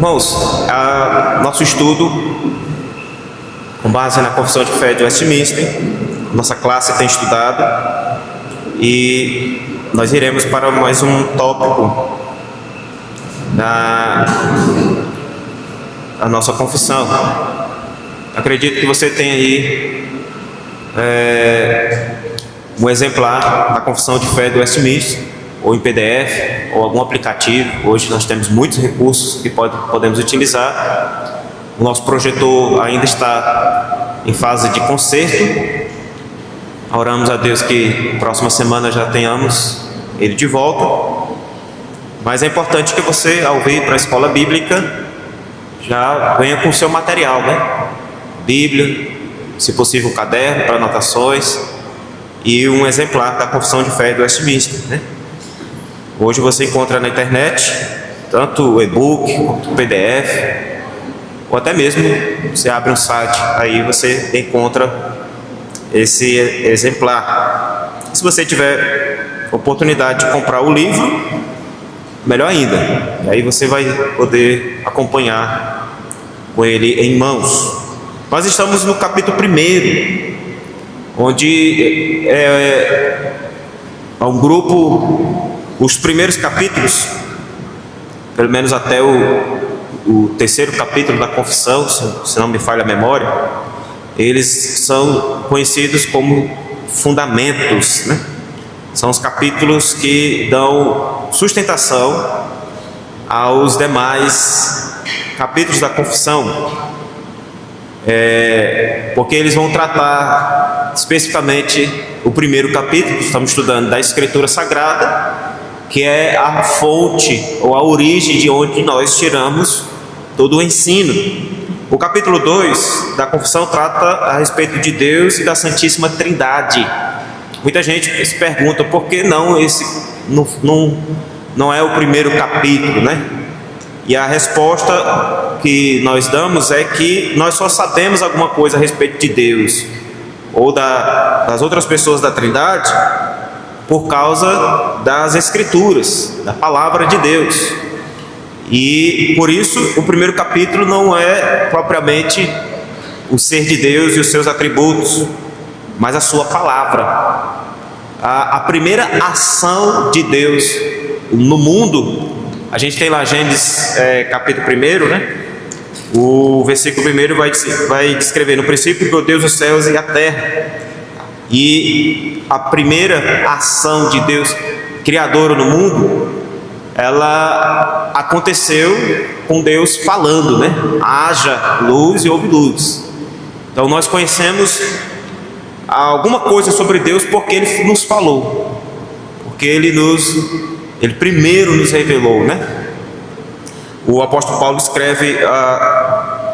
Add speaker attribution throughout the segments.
Speaker 1: Irmãos, nosso estudo, com base na Confissão de Fé de Westminster, nossa classe tem estudado e nós iremos para mais um tópico da nossa confissão. Acredito que você tem aí um exemplar da Confissão de Fé do Westminster, ou em PDF, ou algum aplicativo. Hoje nós temos muitos recursos que podemos utilizar. O nosso projetor ainda está em fase de conserto. Oramos a Deus que próxima semana já tenhamos ele de volta. Mas é importante que você, ao vir para a escola bíblica, já venha com o seu material, né? Bíblia, se possível um caderno para anotações e um exemplar da Confissão de Fé do Westminster, né? Hoje você encontra na internet tanto o e-book quanto o PDF, ou até mesmo você abre um site, aí você encontra esse exemplar. Se você tiver oportunidade de comprar o livro, melhor ainda, e aí você vai poder acompanhar com ele em mãos. Nós estamos no capítulo 1, onde é um grupo. Os primeiros capítulos, pelo menos até o terceiro capítulo da confissão, se não me falha a memória, eles são conhecidos como fundamentos, né? São os capítulos que dão sustentação aos demais capítulos da confissão, porque eles vão tratar especificamente o primeiro capítulo, que estamos estudando, da Escritura Sagrada, que é a fonte ou a origem de onde nós tiramos todo o ensino. O capítulo 2 da confissão trata a respeito de Deus e da Santíssima Trindade. Muita gente se pergunta por que não esse não é o primeiro capítulo, né? E a resposta que nós damos é que nós só sabemos alguma coisa a respeito de Deus ou das outras pessoas da Trindade por causa das Escrituras, da Palavra de Deus. E por isso o primeiro capítulo não é propriamente o ser de Deus e os seus atributos, mas a sua palavra. A primeira ação de Deus no mundo, a gente tem lá Gênesis capítulo 1, né? O versículo 1 vai descrever: no princípio criou Deus os céus e a terra. E a primeira ação de Deus criadora no mundo, ela aconteceu com Deus falando, né? Haja luz e houve luz. Então nós conhecemos alguma coisa sobre Deus porque Ele nos falou, porque Ele primeiro nos revelou, né? O apóstolo Paulo escreve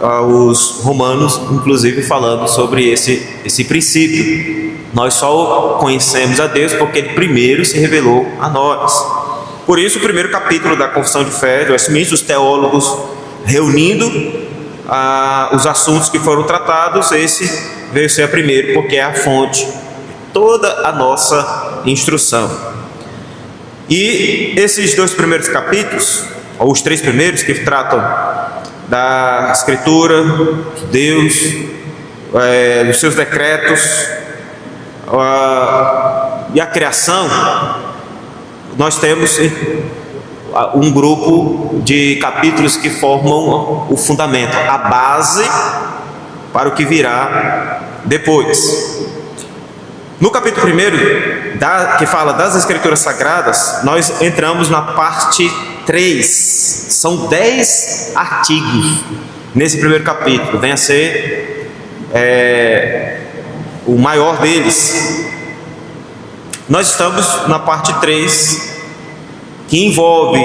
Speaker 1: aos Romanos, inclusive falando sobre esse princípio. Nós só conhecemos a Deus porque Ele primeiro se revelou a nós. Por isso, o primeiro capítulo da Confissão de Fé do Westminster, os teólogos reunindo os assuntos que foram tratados, esse veio ser a primeiro, porque é a fonte de toda a nossa instrução. E esses dois primeiros capítulos, ou os três primeiros, que tratam da Escritura, de Deus, dos seus decretos, e a criação, nós temos um grupo de capítulos que formam o fundamento, a base para o que virá depois. No capítulo 1, que fala das Escrituras Sagradas, nós entramos na parte 3. São 10 artigos nesse primeiro capítulo, vem a ser o maior deles. Nós estamos na parte 3, que envolve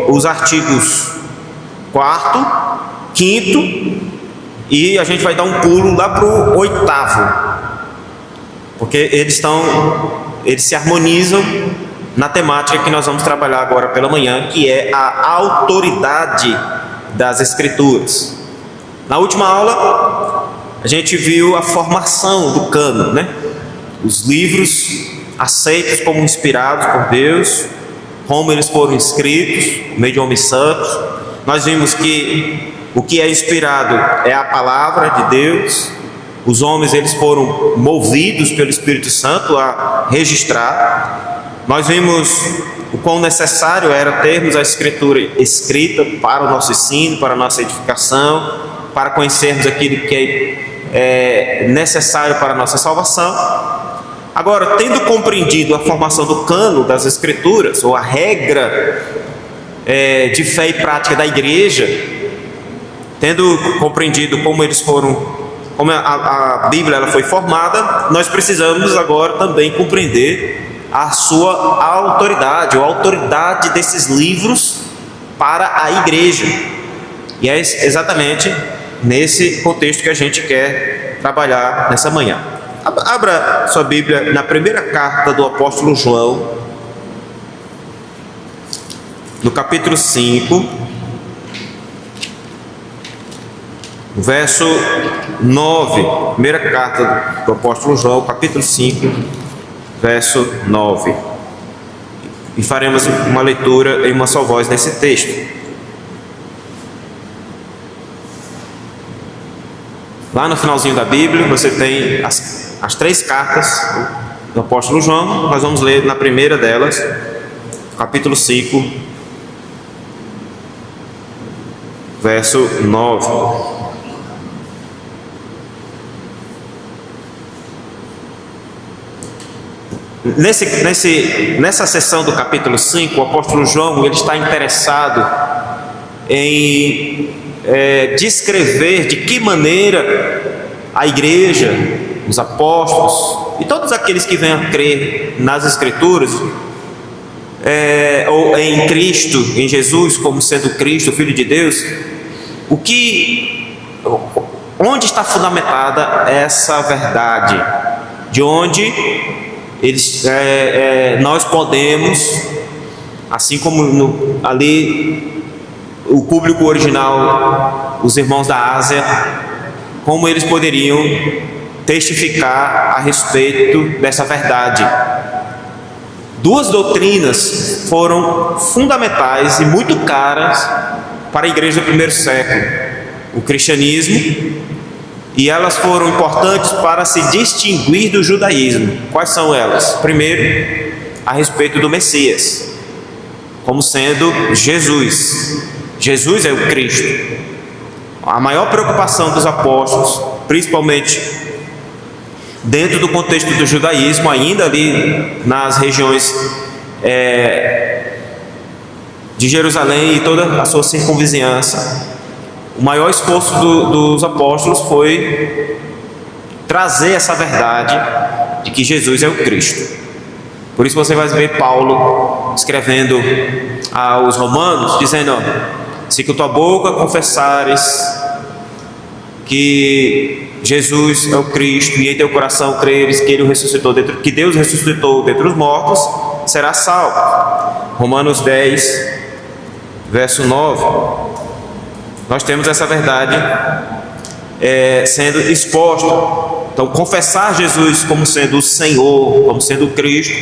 Speaker 1: os artigos 4º, 5º, e a gente vai dar um pulo lá para o 8º, porque eles se harmonizam na temática que nós vamos trabalhar agora pela manhã, que é a autoridade das Escrituras. Na última aula, a gente viu a formação do cânon, né? Os livros aceitos como inspirados por Deus, como eles foram escritos, por meio de homens santos, nós vimos que o que é inspirado é a palavra de Deus. Os homens, eles foram movidos pelo Espírito Santo a registrar. Nós vimos o quão necessário era termos a Escritura escrita para o nosso ensino, para a nossa edificação, para conhecermos aquilo que é necessário para a nossa salvação. Agora, tendo compreendido a formação do cano das Escrituras, ou a regra de fé e prática da igreja, tendo compreendido como eles foram, como a Bíblia ela foi formada, nós precisamos agora também compreender a sua autoridade, ou a autoridade desses livros para a igreja. E é exatamente nesse contexto que a gente quer trabalhar nessa manhã. Abra sua Bíblia na primeira carta do apóstolo João, no capítulo 5, verso 9. Primeira carta do apóstolo João, capítulo 5, verso 9. E faremos uma leitura em uma só voz nesse texto. Lá no finalzinho da Bíblia você tem as três cartas do apóstolo João. Nós vamos ler na primeira delas, capítulo 5, verso 9. Nessa seção do capítulo 5, o apóstolo João ele está interessado em descrever de que maneira a igreja, os apóstolos e todos aqueles que venham a crer nas Escrituras, ou em Cristo, em Jesus como sendo Cristo, o Filho de Deus, onde está fundamentada essa verdade, de onde nós podemos, assim como ali o público original, os irmãos da Ásia, como eles poderiam testificar a respeito dessa verdade. Duas doutrinas foram fundamentais e muito caras para a igreja do primeiro século: o cristianismo, e elas foram importantes para se distinguir do judaísmo. Quais são elas? Primeiro, a respeito do Messias, como sendo Jesus. Jesus é o Cristo. A maior preocupação dos apóstolos, principalmente dentro do contexto do judaísmo, ainda ali nas regiões de Jerusalém e toda a sua circunvizinhança, o maior esforço dos apóstolos foi trazer essa verdade de que Jesus é o Cristo. Por isso você vai ver Paulo escrevendo aos romanos, dizendo: se com tua boca confessares que Jesus é o Cristo e em teu coração creres que que Deus ressuscitou dentre os mortos, serás salvo. Romanos 10, verso 9. Nós temos essa verdade sendo exposta. Então, confessar Jesus como sendo o Senhor, como sendo o Cristo,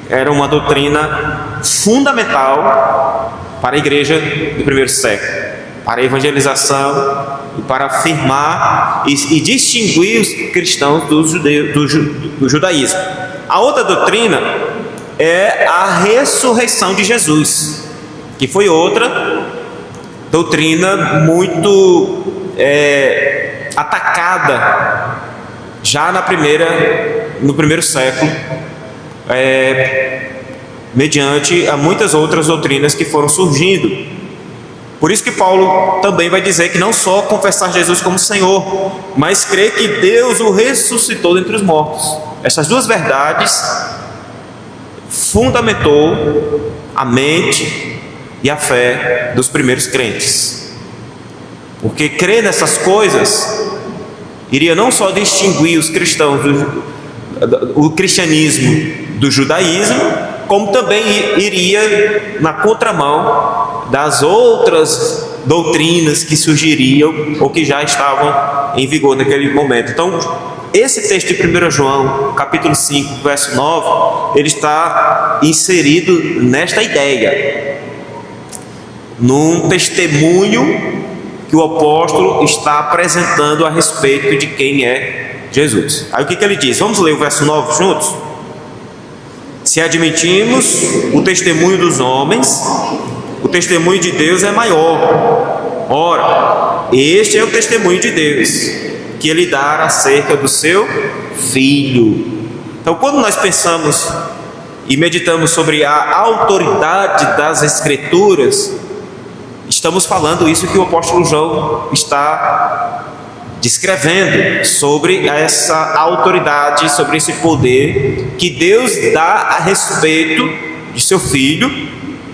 Speaker 1: era uma doutrina fundamental para a igreja do primeiro século, para a evangelização e para afirmar e distinguir os cristãos do judaísmo. A outra doutrina é a ressurreição de Jesus, que foi outra doutrina muito atacada já no primeiro século, mediante a muitas outras doutrinas que foram surgindo. Por isso que Paulo também vai dizer que não só confessar Jesus como Senhor, mas crer que Deus o ressuscitou dentre os mortos. Essas duas verdades fundamentou a mente e a fé dos primeiros crentes, porque crer nessas coisas iria não só distinguir os cristãos o cristianismo do judaísmo, como também iria na contramão das outras doutrinas que surgiriam ou que já estavam em vigor naquele momento. Então, esse texto de 1 João, capítulo 5, verso 9, ele está inserido nesta ideia. num testemunho que o apóstolo está apresentando a respeito de quem é Jesus. Aí o que ele diz? Vamos ler o verso 9 juntos? Se admitimos o testemunho dos homens, o testemunho de Deus é maior. Ora, este é o testemunho de Deus, que ele dá acerca do seu Filho. Então, quando nós pensamos e meditamos sobre a autoridade das Escrituras, estamos falando isso que o apóstolo João está descrevendo, sobre essa autoridade, sobre esse poder que Deus dá a respeito de seu Filho,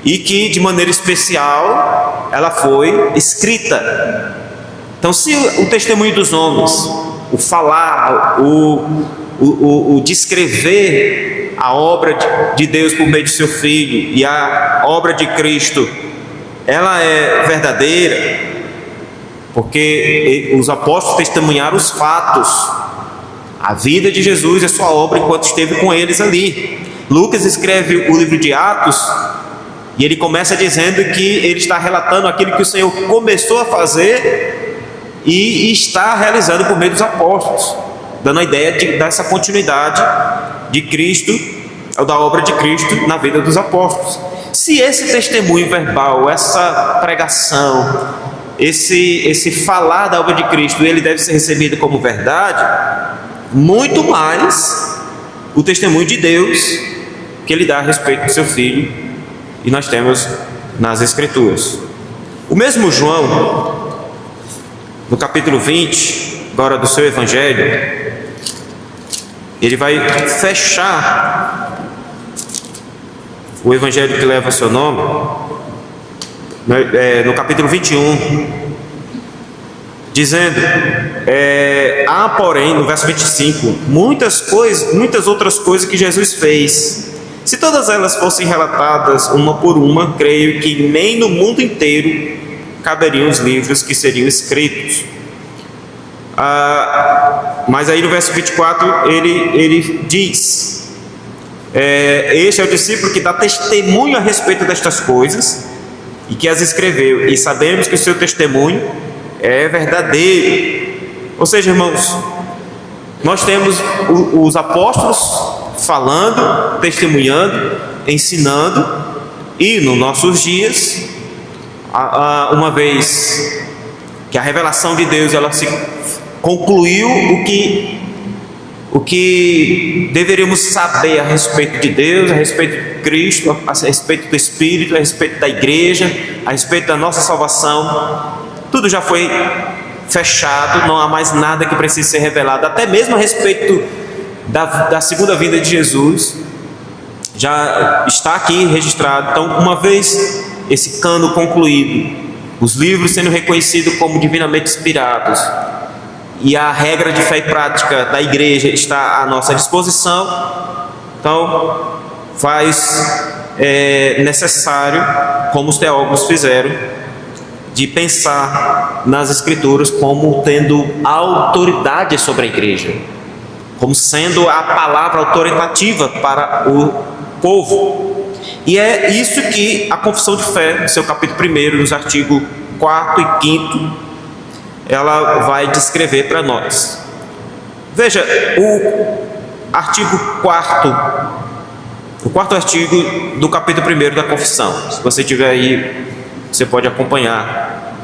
Speaker 1: e que de maneira especial ela foi escrita. Então, se o testemunho dos homens, o falar, o descrever a obra de Deus por meio de seu Filho e a obra de Cristo, ela é verdadeira, porque os apóstolos testemunharam os fatos, a vida de Jesus e a sua obra enquanto esteve com eles ali. Lucas escreve o livro de Atos e ele começa dizendo que ele está relatando aquilo que o Senhor começou a fazer e está realizando por meio dos apóstolos, dando a ideia dessa continuidade de Cristo, ou da obra de Cristo na vida dos apóstolos. Se esse testemunho verbal, essa pregação, esse falar da obra de Cristo, ele deve ser recebido como verdade, muito mais o testemunho de Deus que ele dá a respeito do seu Filho, e nós temos nas Escrituras. O mesmo João, no capítulo 20, agora do seu Evangelho, ele vai fechar o Evangelho que leva o seu nome, no capítulo 21, dizendo, há porém, no verso 25, muitas outras coisas que Jesus fez. Se todas elas fossem relatadas uma por uma, creio que nem no mundo inteiro caberiam os livros que seriam escritos. Mas aí no verso 24 ele diz, este é o discípulo que dá testemunho a respeito destas coisas e que as escreveu, e sabemos que o seu testemunho é verdadeiro. Ou seja, irmãos, nós temos os apóstolos falando, testemunhando, ensinando, e nos nossos dias, uma vez que a revelação de Deus ela se concluiu, o que deveríamos saber a respeito de Deus, a respeito de Cristo, a respeito do Espírito, a respeito da igreja, a respeito da nossa salvação, tudo já foi fechado, não há mais nada que precise ser revelado, até mesmo a respeito da segunda vinda de Jesus, já está aqui registrado. Então, uma vez esse cano concluído, os livros sendo reconhecidos como divinamente inspirados, e a regra de fé e prática da igreja está à nossa disposição, então faz necessário, como os teólogos fizeram, de pensar nas Escrituras como tendo autoridade sobre a igreja, como sendo a palavra autoritativa para o povo. E é isso que a Confissão de Fé, no seu capítulo 1, nos artigos 4 e 5, ela vai descrever para nós. Veja, o artigo 4º, o quarto artigo do capítulo 1 da Confissão, se você tiver aí, você pode acompanhar.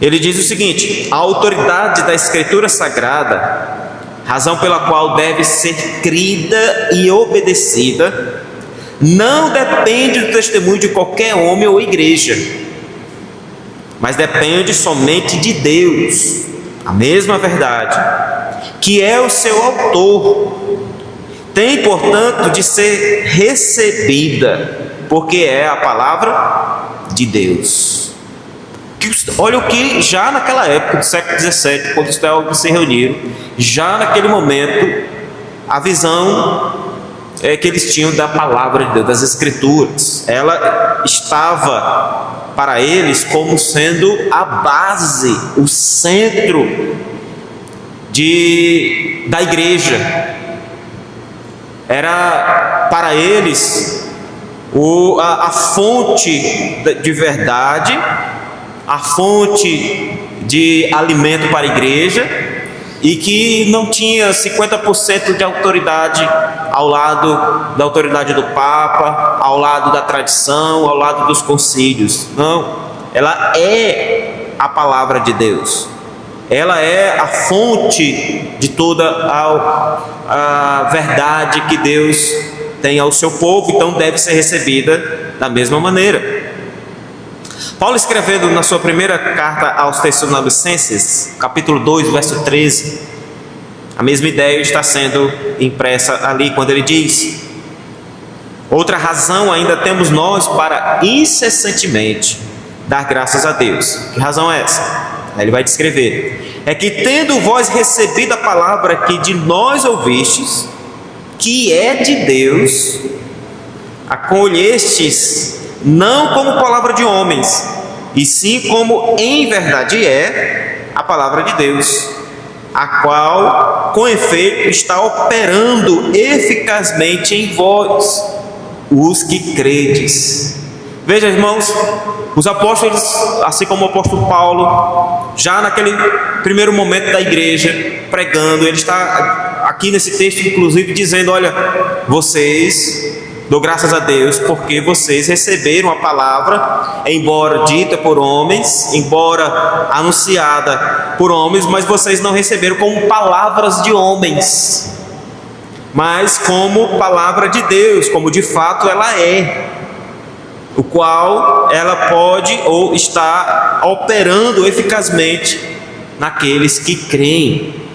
Speaker 1: Ele diz o seguinte: a autoridade da Escritura Sagrada, razão pela qual deve ser crida e obedecida, não depende do testemunho de qualquer homem ou igreja, mas depende somente de Deus, a mesma verdade, que é o seu autor. Tem, portanto, de ser recebida, porque é a palavra de Deus. Olha o que já naquela época do século XVII, quando os teólogos se reuniram, já naquele momento, a visão que eles tinham da palavra de Deus, das Escrituras, ela estava para eles como sendo a base, o centro da igreja. Era para eles a fonte de verdade, a fonte de alimento para a igreja, e que não tinha 50% de autoridade ao lado da autoridade do Papa, ao lado da tradição, ao lado dos concílios. Não, ela é a palavra de Deus. Ela é a fonte de toda a verdade que Deus tem ao seu povo, então deve ser recebida da mesma maneira. Paulo, escrevendo na sua primeira carta aos Tessalonicenses, capítulo 2, verso 13, a mesma ideia está sendo impressa ali quando ele diz: outra razão ainda temos nós para incessantemente dar graças a Deus. Que razão é essa? Aí ele vai descrever: é que tendo vós recebido a palavra que de nós ouvistes, que é de Deus, acolhestes não como palavra de homens, e sim como em verdade é a palavra de Deus, a qual com efeito está operando eficazmente em vós, os que credes. Veja, irmãos, os apóstolos, assim como o apóstolo Paulo, já naquele primeiro momento da igreja, pregando, ele está aqui nesse texto, inclusive, dizendo: olha, vocês, dou graças a Deus, porque vocês receberam a palavra, embora dita por homens, embora anunciada por homens, mas vocês não receberam como palavras de homens, mas como palavra de Deus, como de fato ela é, o qual ela pode ou está operando eficazmente naqueles que creem.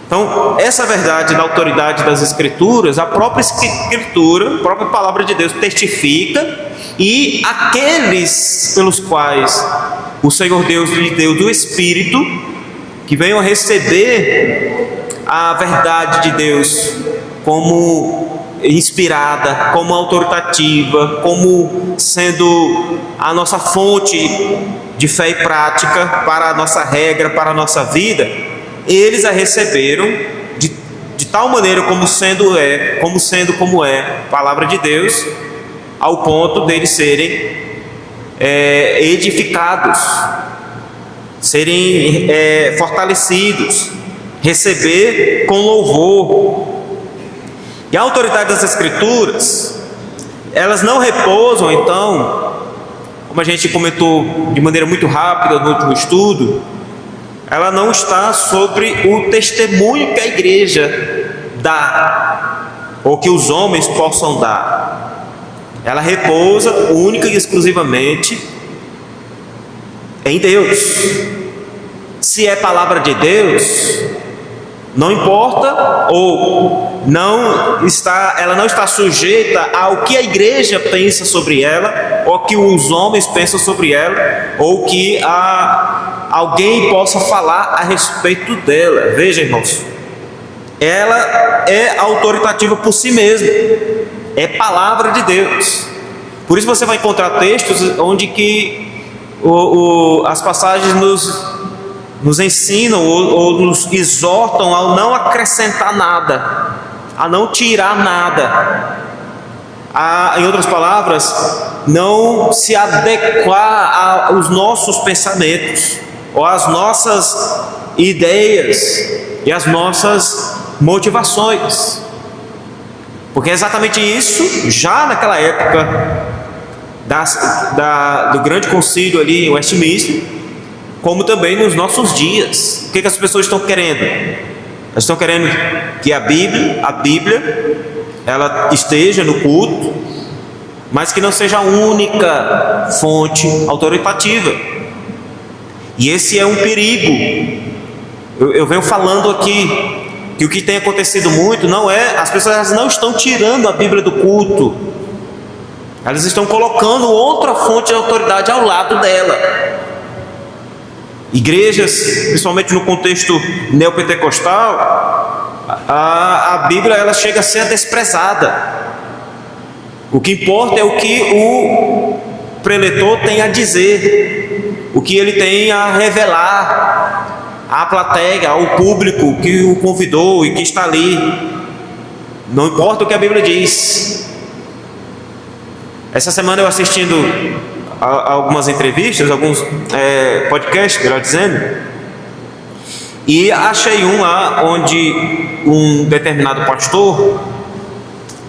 Speaker 1: Então, essa verdade da autoridade das Escrituras, a própria Escritura, a própria palavra de Deus testifica, e aqueles pelos quais o Senhor Deus lhe deu do Espírito, que venham receber a verdade de Deus como inspirada, como autoritativa, como sendo a nossa fonte de fé e prática para a nossa regra, para a nossa vida, eles a receberam de tal maneira como sendo como é a palavra de Deus, ao ponto deles serem edificados, serem fortalecidos, receber com louvor. E a autoridade das Escrituras, elas não repousam, então, como a gente comentou de maneira muito rápida no último estudo, ela não está sobre o testemunho que a igreja dá, ou que os homens possam dar. Ela repousa única e exclusivamente em Deus. Se é palavra de Deus, não importa, ou ela não está sujeita ao que a igreja pensa sobre ela, ou que os homens pensam sobre ela, ou que alguém possa falar a respeito dela. Veja, irmãos, ela é autoritativa por si mesma, é palavra de Deus. Por isso você vai encontrar textos onde que as passagens nos ensinam ou nos exortam a não acrescentar nada, a não tirar nada, em outras palavras, não se adequar aos nossos pensamentos, ou às nossas ideias e às nossas motivações, porque é exatamente isso, já naquela época do grande concílio ali em Westminster, como também nos nossos dias. O que as pessoas estão querendo? Elas estão querendo que a Bíblia, ela esteja no culto, mas que não seja a única fonte autoritativa. E esse é um perigo. Eu venho falando aqui que o que tem acontecido muito não é, as pessoas não estão tirando a Bíblia do culto, elas estão colocando outra fonte de autoridade ao lado dela. Igrejas, principalmente no contexto neopentecostal, a Bíblia ela chega a ser desprezada. O que importa é o que o preletor tem a dizer, o que ele tem a revelar à plateia, ao público que o convidou e que está ali. Não importa o que a Bíblia diz. Essa semana eu assistindo a algumas entrevistas, alguns podcasts, melhor dizendo, e achei um lá onde um determinado pastor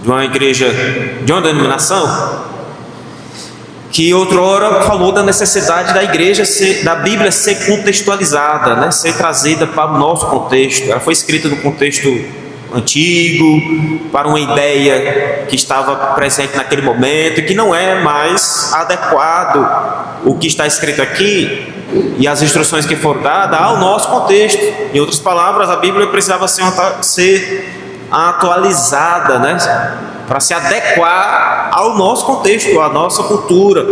Speaker 1: de uma igreja, de uma denominação, que outrora falou da necessidade da igreja da Bíblia ser contextualizada, né? Ser trazida para o nosso contexto. Ela foi escrita no contexto antigo, para uma ideia que estava presente naquele momento, e que não é mais adequado o que está escrito aqui e as instruções que foram dadas ao nosso contexto. Em outras palavras, a Bíblia precisava ser atualizada, né? Para se adequar ao nosso contexto, à nossa cultura.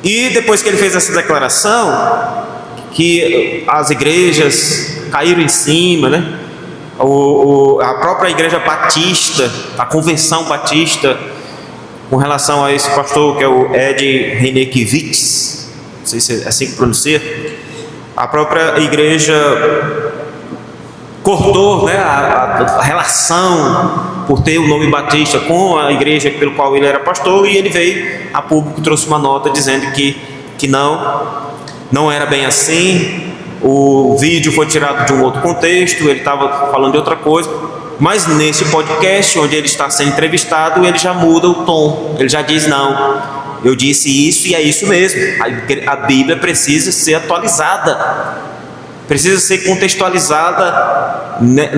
Speaker 1: E depois que ele fez essa declaração, que as igrejas caíram em cima, né? A própria igreja batista, a convenção batista, com relação a esse pastor que é o Ed Renekiewicz, não sei se é assim que pronuncia, a própria igreja cortou, né, a relação por ter o nome Batista com a igreja pelo qual ele era pastor, e ele veio a público, trouxe uma nota dizendo que não era bem assim. O vídeo foi tirado de um outro contexto, ele estava falando de outra coisa, mas nesse podcast onde ele está sendo entrevistado, ele já muda o tom, ele já diz: não, eu disse isso e é isso mesmo. A Bíblia precisa ser atualizada, precisa ser contextualizada, né,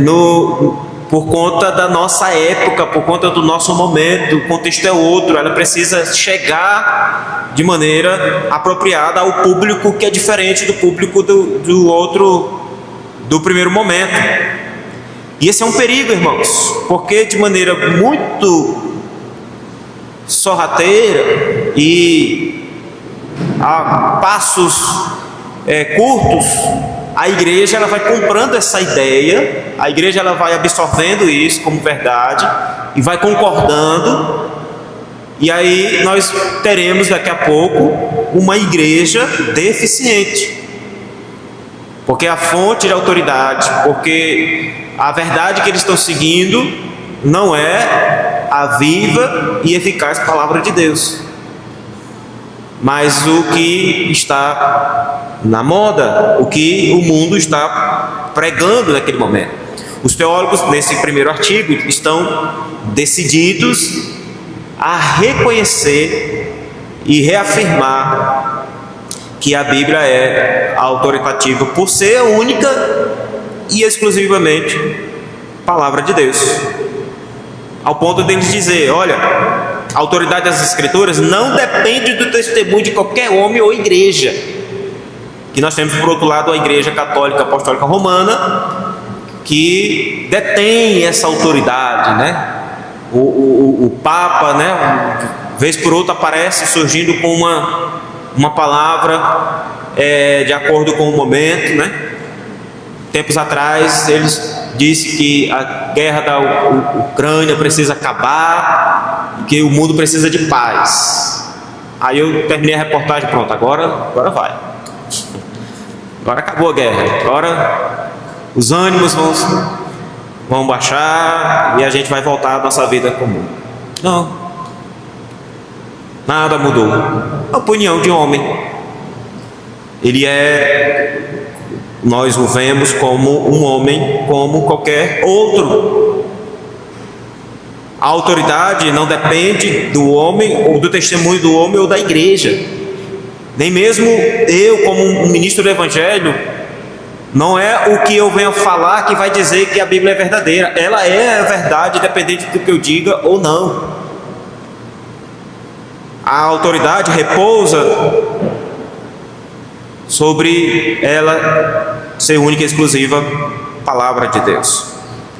Speaker 1: por conta da nossa época, por conta do nosso momento. O contexto é outro, ela precisa chegar de maneira apropriada ao público que é diferente do público do primeiro momento. E esse é um perigo, irmãos, porque de maneira muito sorrateira e a passos curtos, a igreja ela vai comprando essa ideia, a igreja ela vai absorvendo isso como verdade e vai concordando, e aí nós teremos daqui a pouco uma igreja deficiente, porque a fonte de autoridade, porque a verdade que eles estão seguindo não é a viva e eficaz palavra de Deus, mas o que está na moda, o que o mundo está pregando naquele momento. Os teólogos, nesse primeiro artigo, estão decididos a reconhecer e reafirmar que a Bíblia é autoritativa por ser a única e exclusivamente palavra de Deus, ao ponto deles dizer: olha, a autoridade das Escrituras não depende do testemunho de qualquer homem ou igreja. Que nós temos, por outro lado, a Igreja Católica Apostólica Romana, que detém essa autoridade, né? O Papa, né, vez por outra aparece surgindo com uma palavra de acordo com o momento, né? Tempos atrás eles disse que a guerra da Ucrânia precisa acabar e que o mundo precisa de paz. Aí eu terminei a reportagem, pronto, agora vai. Agora acabou a guerra, agora os ânimos vão baixar e a gente vai voltar à nossa vida comum. Não, nada mudou. A opinião de homem, nós o vemos como um homem como qualquer outro. A autoridade não depende do homem ou do testemunho do homem ou da igreja. Nem mesmo eu, como um ministro do Evangelho, não é o que eu venho falar que vai dizer que a Bíblia é verdadeira. Ela é a verdade, independente do que eu diga ou não. A autoridade repousa sobre ela ser única e exclusiva palavra de Deus.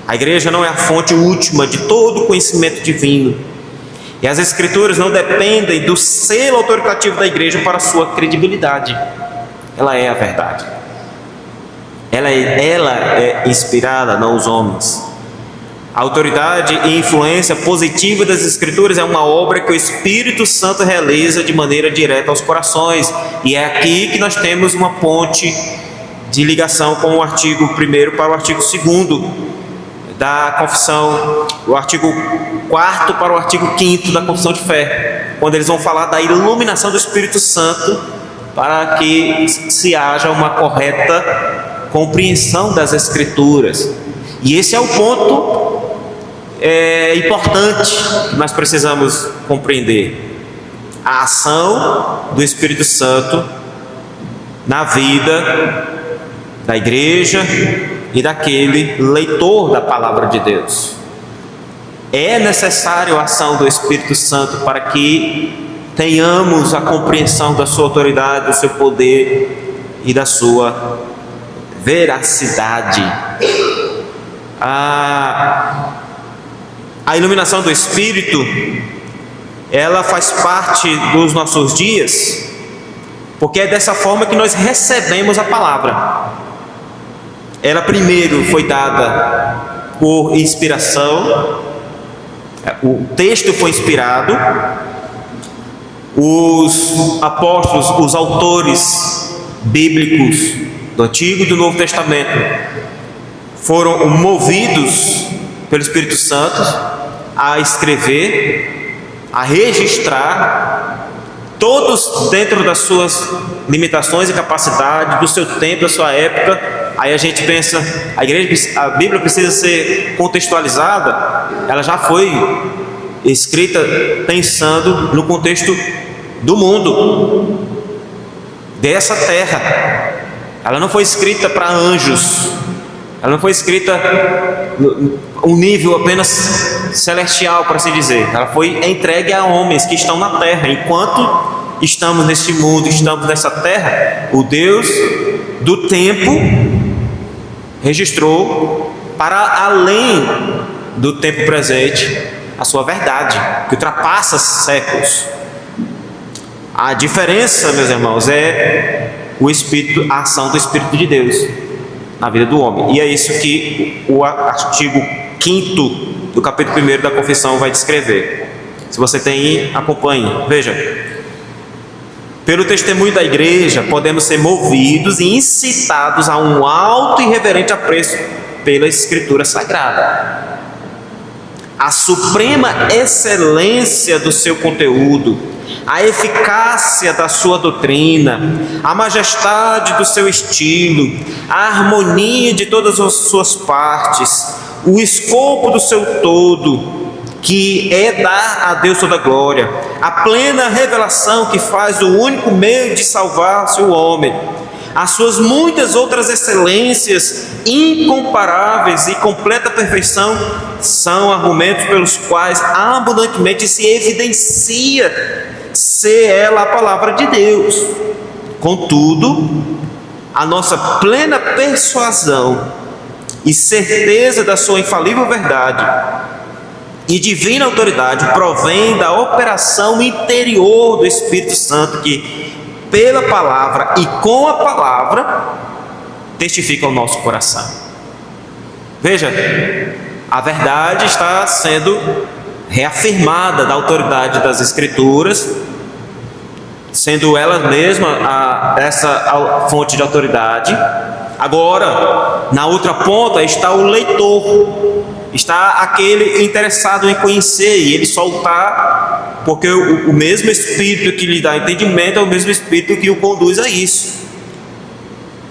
Speaker 1: A igreja não é a fonte última de todo conhecimento divino. E as Escrituras não dependem do selo autoritativo da igreja para a sua credibilidade. Ela é a verdade. Ela é inspirada, não os homens. A autoridade e influência positiva das Escrituras é uma obra que o Espírito Santo realiza de maneira direta aos corações. E é aqui que nós temos uma ponte de ligação com o artigo 1º para o artigo 2º da confissão, o artigo 4º para o artigo 5º da confissão de fé, quando eles vão falar da iluminação do Espírito Santo para que se haja uma correta compreensão das Escrituras. E esse é o ponto importante que nós precisamos compreender: a ação do Espírito Santo na vida da igreja e daquele leitor da palavra de Deus. É necessário a ação do Espírito Santo para que tenhamos a compreensão da sua autoridade, do seu poder e da sua veracidade. A iluminação do Espírito, ela faz parte dos nossos dias, porque é dessa forma que nós recebemos a palavra. Ela primeiro foi dada por inspiração, o texto foi inspirado, os apóstolos, os autores bíblicos do Antigo e do Novo Testamento foram movidos pelo Espírito Santo a escrever, a registrar, todos dentro das suas limitações e capacidade, do seu tempo, da sua época. Aí a gente pensa, a Bíblia precisa ser contextualizada. Ela já foi escrita pensando no contexto do mundo, dessa terra. Ela não foi escrita para anjos, ela não foi escrita um nível apenas celestial, para assim dizer. Ela foi entregue a homens que estão na terra. Enquanto estamos neste mundo, estamos nessa terra, o Deus do tempo registrou para além do tempo presente a sua verdade, que ultrapassa séculos. A diferença, meus irmãos, é o Espírito, a ação do Espírito de Deus na vida do homem. E é isso que o artigo 5º do capítulo 1º da confissão vai descrever. Se você tem, acompanhe. Veja: pelo testemunho da igreja podemos ser movidos e incitados a um alto e reverente apreço pela Escritura Sagrada, a suprema excelência do seu conteúdo, a eficácia da sua doutrina, a majestade do seu estilo, a harmonia de todas as suas partes, o escopo do seu todo, que é dar a Deus toda a glória, a plena revelação que faz o único meio de salvar-se o homem, as suas muitas outras excelências incomparáveis e completa perfeição são argumentos pelos quais abundantemente se evidencia ser ela a palavra de Deus. Contudo, a nossa plena persuasão e certeza da sua infalível verdade e divina autoridade provém da operação interior do Espírito Santo, que pela palavra e com a palavra testifica o nosso coração. Veja, a verdade está sendo reafirmada da autoridade das Escrituras, sendo ela mesma essa fonte de autoridade. Agora, na outra ponta está o leitor, está aquele interessado em conhecer, e ele soltar, porque o mesmo Espírito que lhe dá entendimento é o mesmo Espírito que o conduz a isso.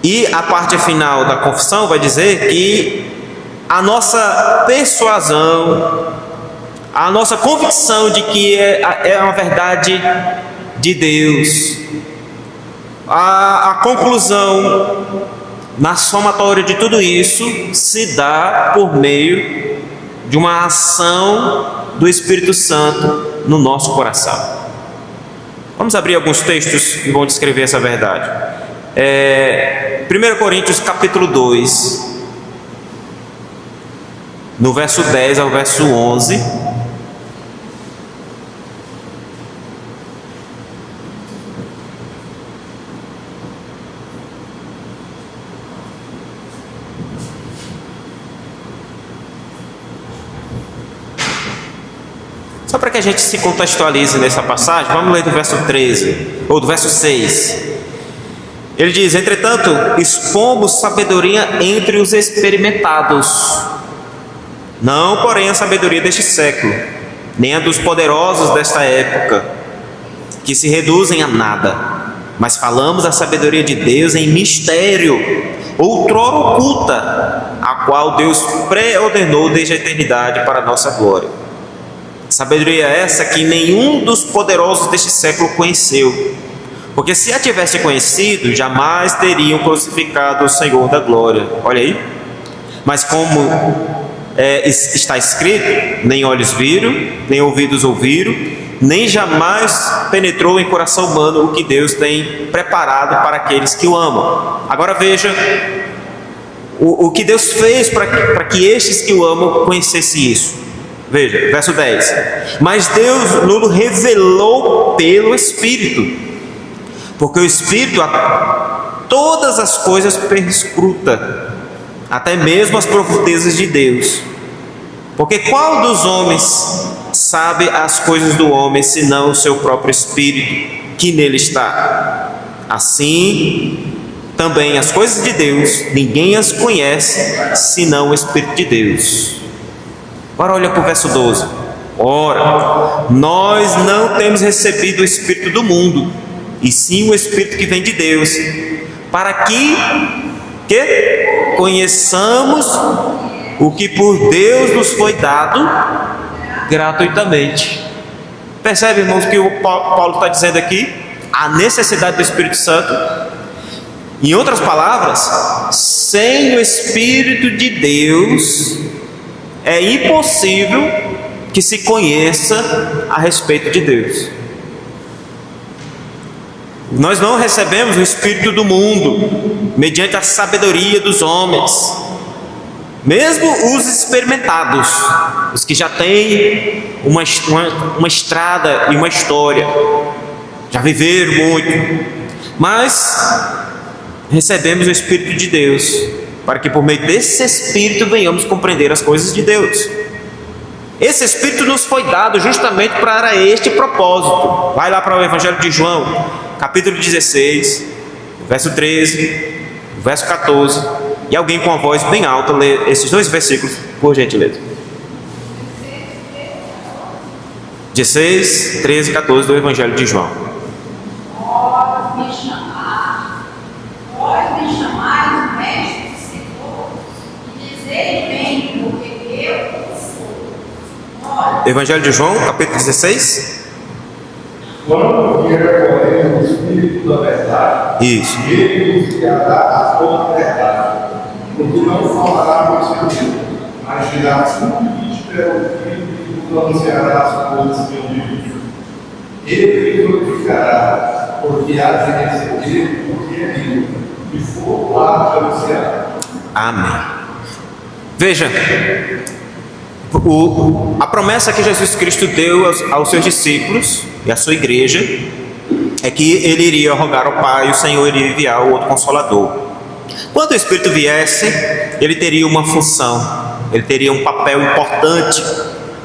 Speaker 1: E a parte final da confissão vai dizer que a nossa persuasão, a nossa convicção de que é uma verdade de Deus, a conclusão na somatória de tudo isso se dá por meio de uma ação do Espírito Santo no nosso coração. Vamos abrir alguns textos que vão descrever essa verdade. 1 Coríntios capítulo 2, no verso 10 ao verso 11. Só para que a gente se contextualize nessa passagem, vamos ler do verso 13, ou do verso 6. Ele diz: entretanto, expomos sabedoria entre os experimentados, Não, porém, a sabedoria deste século, nem a dos poderosos desta época, que se reduzem a nada, mas falamos a sabedoria de Deus em mistério, outrora oculta, a qual Deus preordenou desde a eternidade para a nossa glória. Sabedoria essa que nenhum dos poderosos deste século conheceu, porque se a tivesse conhecido, jamais teriam crucificado o Senhor da glória. Olha aí. Mas como está escrito, nem olhos viram, nem ouvidos ouviram, nem jamais penetrou em coração humano o que Deus tem preparado para aqueles que o amam. Agora veja o que Deus fez para que estes que o amam conhecessem isso. Veja, verso 10. Mas Deus nos revelou pelo Espírito, porque o Espírito a todas as coisas perscruta, até mesmo as profundezas de Deus. Porque qual dos homens sabe as coisas do homem, senão o seu próprio Espírito que nele está? Assim, também as coisas de Deus, ninguém as conhece, senão o Espírito de Deus. Agora olha para o verso 12. Ora, nós não temos recebido o Espírito do mundo, e sim o Espírito que vem de Deus, para que conheçamos o que por Deus nos foi dado gratuitamente. Percebe, irmãos, que o Paulo está dizendo aqui? A necessidade do Espírito Santo. Em outras palavras, sem o Espírito de Deus é impossível que se conheça a respeito de Deus. Nós não recebemos o Espírito do mundo mediante a sabedoria dos homens, mesmo os experimentados, os que já têm uma estrada e uma história, já viveram muito, mas recebemos o Espírito de Deus, para que por meio desse Espírito venhamos compreender as coisas de Deus. Esse Espírito nos foi dado justamente para este propósito. Vai lá para o Evangelho de João, capítulo 16, verso 13, verso 14, e alguém com a voz bem alta lê esses dois versículos, por gentileza. 16, 13 e 14 do Evangelho de João.
Speaker 2: Vós me chamais mestre e Senhor, e dizei bem, porque eu sou.
Speaker 1: Evangelho de João, capítulo 16.
Speaker 3: Quando vier, porém, o Espírito da verdade,
Speaker 1: Isso.
Speaker 3: ele nos guiará a toda a verdade, porque não falará por si mesmo, mas dirá simplesmente pelo Filho e nos anunciará as coisas que eu digo. Ele glorificará, porque há de receber o que é dele, e for lá de anunciar.
Speaker 1: Amém. Veja, a promessa que Jesus Cristo deu aos seus discípulos e à sua igreja é que ele iria rogar ao Pai e o Senhor iria enviar o outro Consolador. Quando o Espírito viesse, ele teria uma função, ele teria um papel importante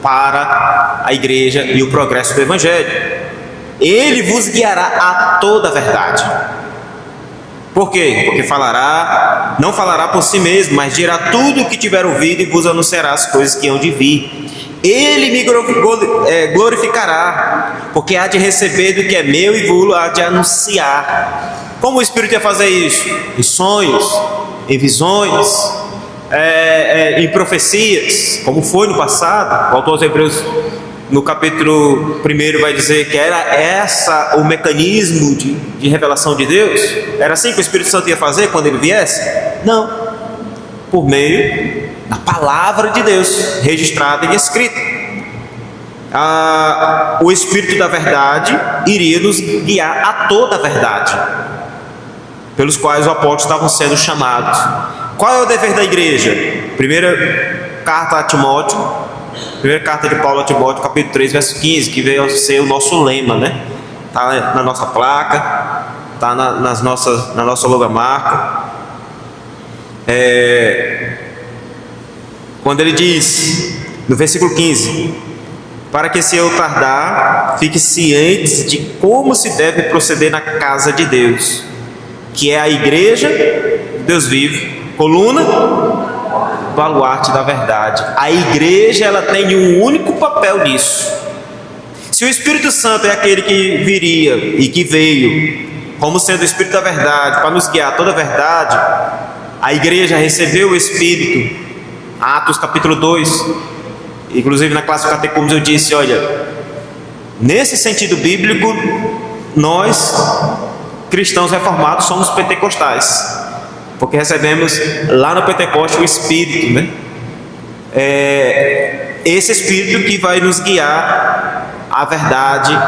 Speaker 1: para a igreja e o progresso do Evangelho. Ele vos guiará a toda a verdade. Por quê? Porque não falará por si mesmo, mas dirá tudo o que tiver ouvido e vos anunciará as coisas que hão de vir. Ele me glorificará, porque há de receber do que é meu e vos há de anunciar. Como o Espírito ia fazer isso? Em sonhos, em visões, em profecias, como foi no passado. O autor aos Hebreus, no capítulo 1, vai dizer que era o mecanismo de revelação de Deus. Era assim que o Espírito Santo ia fazer quando ele viesse? Não, por meio da palavra de Deus registrada e escrita. O Espírito da verdade iria nos guiar a toda a verdade, pelos quais os apóstolos estavam sendo chamados. Qual é o dever da igreja? Primeira carta a Timóteo, primeira carta de Paulo a Timóteo, capítulo 3, verso 15, que veio a ser o nosso lema, né? Está na nossa placa, está na nossa logomarca. Quando ele diz, no versículo 15: para que se eu tardar, fique cientes de como se deve proceder na casa de Deus, que é a igreja de Deus vivo, coluna baluarte da verdade. A igreja, ela tem um único papel nisso. Se o Espírito Santo é aquele que viria e que veio como sendo o Espírito da verdade, para nos guiar a toda a verdade, a igreja recebeu o Espírito. Atos capítulo 2, inclusive na classe de catecúmenos eu disse, olha, nesse sentido bíblico, nós, cristãos reformados, somos pentecostais, porque recebemos lá no Pentecoste o Espírito, né? Esse Espírito que vai nos guiar à verdade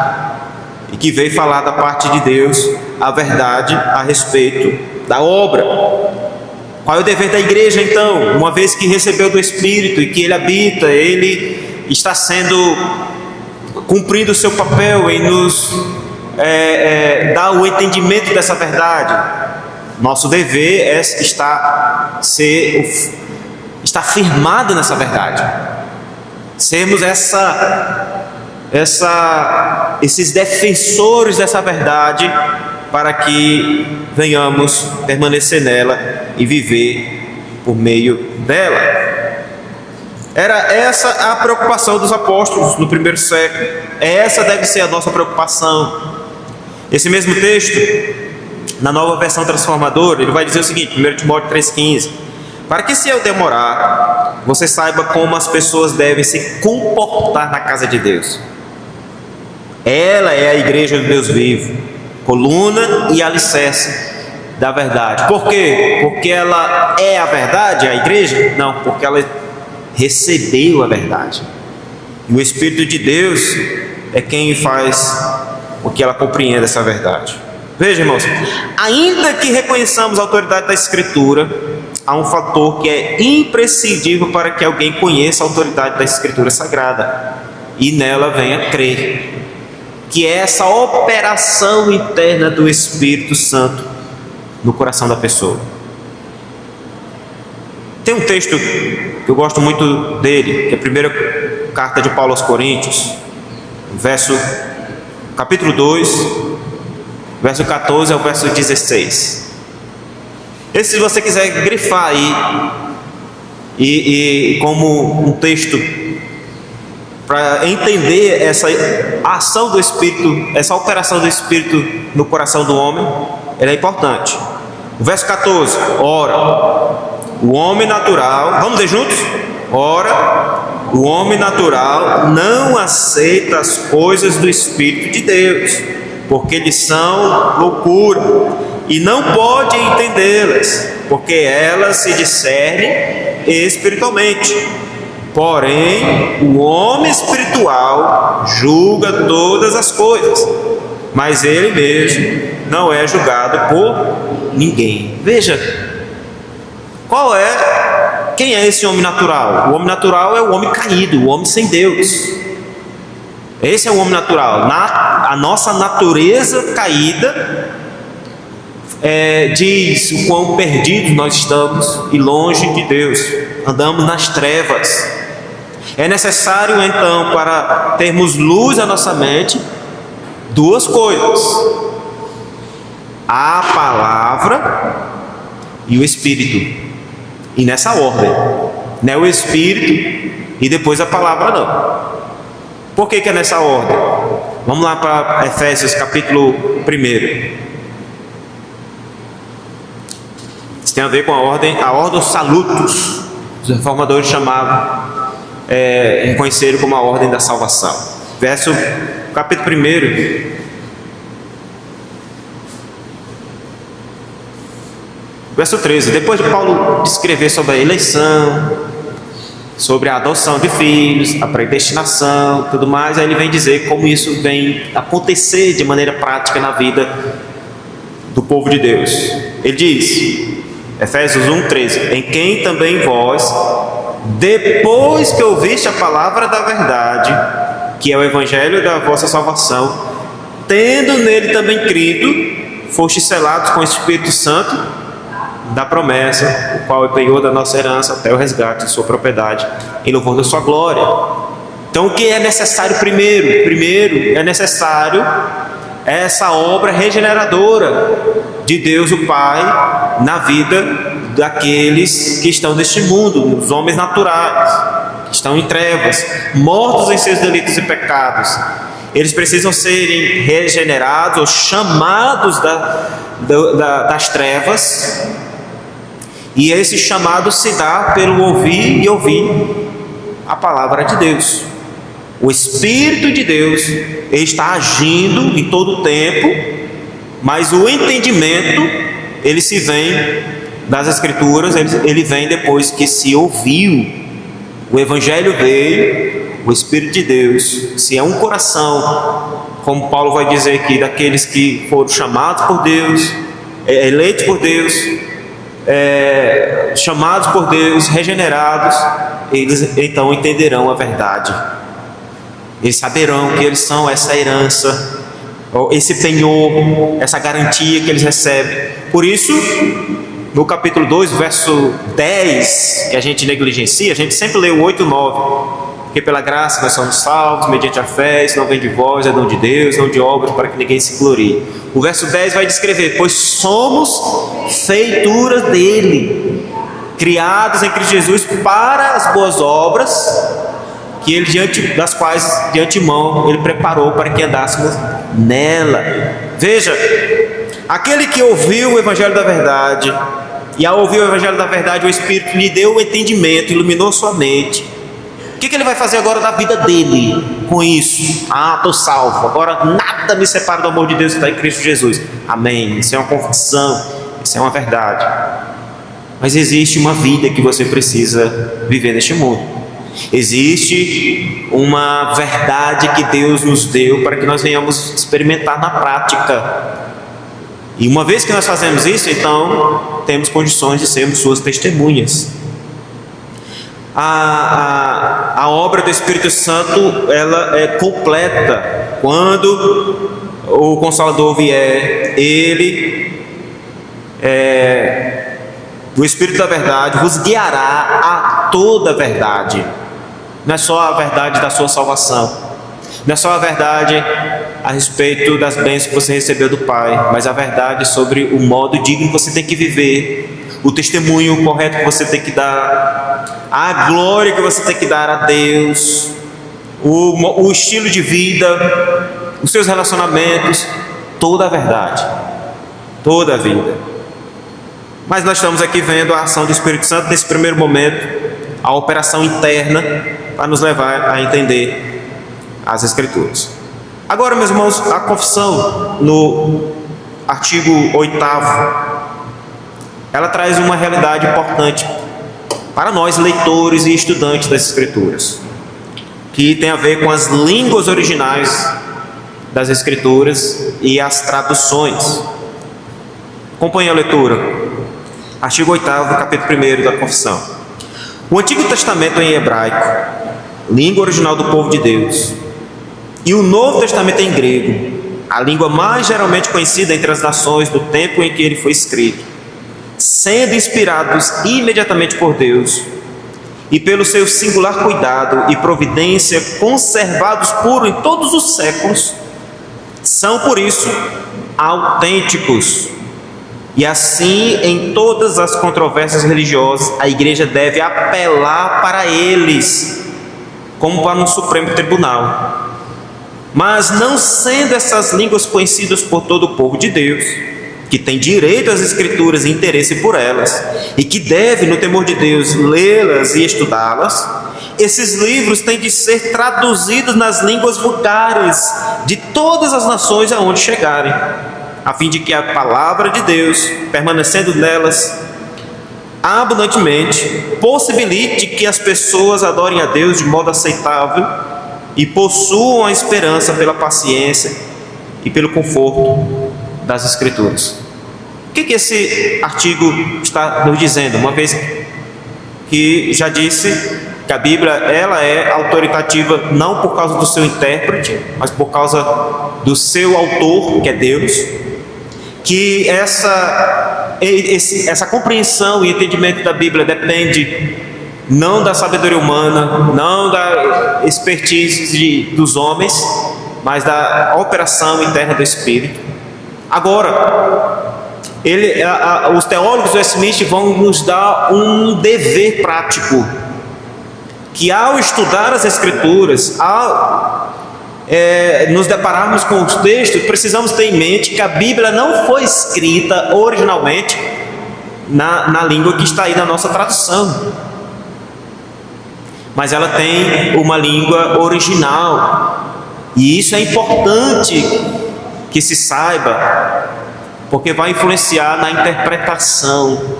Speaker 1: e que veio falar da parte de Deus a verdade a respeito da obra. Qual é o dever da igreja então? Uma vez que recebeu do Espírito e que ele habita, ele está cumprindo o seu papel em nos dar o entendimento dessa verdade. Nosso dever é estar firmado nessa verdade, sermos esses defensores dessa verdade, para que venhamos permanecer nela e viver por meio dela. Era essa a preocupação dos apóstolos no primeiro século. Essa deve ser a nossa preocupação. Esse mesmo texto, na Nova Versão Transformadora, ele vai dizer o seguinte, 1 Timóteo 3,15: para que, se eu demorar, você saiba como as pessoas devem se comportar na casa de Deus. Ela é a igreja do Deus vivo, coluna e alicerce da verdade. Por quê? Porque ela é a verdade, a igreja? Não, porque ela recebeu a verdade. E o Espírito de Deus é quem faz com que ela compreenda essa verdade. Veja, irmãos, ainda que reconheçamos a autoridade da Escritura, há um fator que é imprescindível para que alguém conheça a autoridade da Escritura Sagrada e nela venha crer, que é essa operação interna do Espírito Santo no coração da pessoa. Tem um texto que eu gosto muito dele, que é a primeira carta de Paulo aos Coríntios, capítulo 2, verso 14 ao verso 16. Esse, se você quiser grifar aí, e como um texto para entender essa ação do Espírito, essa operação do Espírito no coração do homem, ela é importante. O verso 14: ora, o homem natural, vamos ler juntos? Ora, o homem natural não aceita as coisas do Espírito de Deus, porque lhes são loucura, e não pode entendê-las, porque elas se discernem espiritualmente. Porém, o homem espiritual julga todas as coisas, mas ele mesmo não é julgado por ninguém. Veja, quem é esse homem natural? O homem natural é o homem caído, o homem sem Deus. Esse é o homem natural. A nossa natureza caída diz o quão perdidos nós estamos e longe de Deus, andamos nas trevas. É necessário então, para termos luz na nossa mente, duas coisas: a palavra e o Espírito, e nessa ordem, não é o Espírito e depois a palavra, não. Por que é nessa ordem? Vamos lá para Efésios capítulo 1. Isso tem a ver com a ordem salutos. Os reformadores chamavam, reconheceram como a ordem da salvação. Capítulo 1, verso 13. Depois de Paulo descrever sobre a eleição, sobre a adoção de filhos, a predestinação, tudo mais, aí ele vem dizer como isso vem acontecer de maneira prática na vida do povo de Deus. Ele diz, Efésios 1:13: em quem também vós, depois que ouviste a palavra da verdade, que é o evangelho da vossa salvação, tendo nele também crido, fostes selados com o Espírito Santo da promessa, o qual é penhor da nossa herança até o resgate de sua propriedade, em louvor da sua glória. Então, o que é necessário primeiro? Primeiro é necessário essa obra regeneradora de Deus o Pai na vida daqueles que estão neste mundo, os homens naturais, que estão em trevas, mortos em seus delitos e pecados. Eles precisam serem regenerados ou chamados das trevas, e esse chamado se dá pelo ouvir e ouvir a palavra de Deus. O Espírito de Deus está agindo em todo o tempo, mas o entendimento, ele se vem das Escrituras, ele vem depois que se ouviu. O Evangelho veio, o Espírito de Deus, se é um coração, como Paulo vai dizer aqui, daqueles que foram chamados por Deus, eleitos por Deus, chamados por Deus, regenerados, eles então entenderão a verdade. Eles saberão que eles são essa herança, esse penhor, essa garantia que eles recebem. Por isso, no capítulo 2, verso 10, que a gente negligencia, a gente sempre lê o 8 e 9. Porque pela graça nós somos salvos, mediante a fé, isso não vem de vós, é dom de Deus, não de obras, para que ninguém se glorie. O verso 10 vai descrever: pois somos feitura dele, criados em Cristo Jesus para as boas obras, que ele das quais de antemão ele preparou para que andássemos nela. Veja, aquele que ouviu o Evangelho da verdade, e ao ouvir o Evangelho da verdade, o Espírito lhe deu o entendimento, iluminou sua mente. O que ele vai fazer agora da vida dele com isso? Estou salvo, agora nada me separa do amor de Deus que está em Cristo Jesus. Amém. Isso é uma confissão, isso é uma verdade. Mas existe uma vida que você precisa viver neste mundo. Existe uma verdade que Deus nos deu para que nós venhamos experimentar na prática. E uma vez que nós fazemos isso, então temos condições de sermos suas testemunhas. A obra do Espírito Santo, ela é completa quando o Consolador vier. O Espírito da verdade vos guiará a toda a verdade. Não é só a verdade da sua salvação, não é só a verdade a respeito das bênçãos que você recebeu do Pai, mas a verdade sobre o modo digno que você tem que viver, o testemunho correto que você tem que dar, a glória que você tem que dar a Deus, o estilo de vida, os seus relacionamentos, toda a verdade, toda a vida. Mas nós estamos aqui vendo a ação do Espírito Santo nesse primeiro momento, a operação interna para nos levar a entender as Escrituras. Agora, meus irmãos, a confissão no artigo 8º, ela traz uma realidade importante para nós, leitores e estudantes das Escrituras, que tem a ver com as línguas originais das Escrituras e as traduções. Acompanhe a leitura. Artigo 8º, capítulo 1 da confissão. O Antigo Testamento em hebraico, língua original do povo de Deus, e o Novo Testamento em grego, a língua mais geralmente conhecida entre as nações do tempo em que ele foi escrito, sendo inspirados imediatamente por Deus e pelo seu singular cuidado e providência conservados puros em todos os séculos, são por isso autênticos. E assim, em todas as controvérsias religiosas, a igreja deve apelar para eles como para um supremo tribunal. Mas não sendo essas línguas conhecidas por todo o povo de Deus, que tem direito às Escrituras e interesse por elas, e que deve, no temor de Deus, lê-las e estudá-las, esses livros têm de ser traduzidos nas línguas vulgares de todas as nações aonde chegarem, a fim de que a palavra de Deus, permanecendo nelas abundantemente, possibilite que as pessoas adorem a Deus de modo aceitável e possuam a esperança pela paciência e pelo conforto das Escrituras. O que esse artigo está nos dizendo? Uma vez que já disse que a Bíblia ela é autoritativa não por causa do seu intérprete, mas por causa do seu autor, que é Deus, que essa compreensão e entendimento da Bíblia depende não da sabedoria humana, não da expertise dos homens, mas da operação interna do Espírito. Agora, Os teólogos do Westminster vão nos dar um dever prático, que ao estudar as Escrituras, ao nos depararmos com os textos, precisamos ter em mente que a Bíblia não foi escrita originalmente na língua que está aí na nossa tradução, mas ela tem uma língua original, e isso é importante que se saiba, porque vai influenciar na interpretação,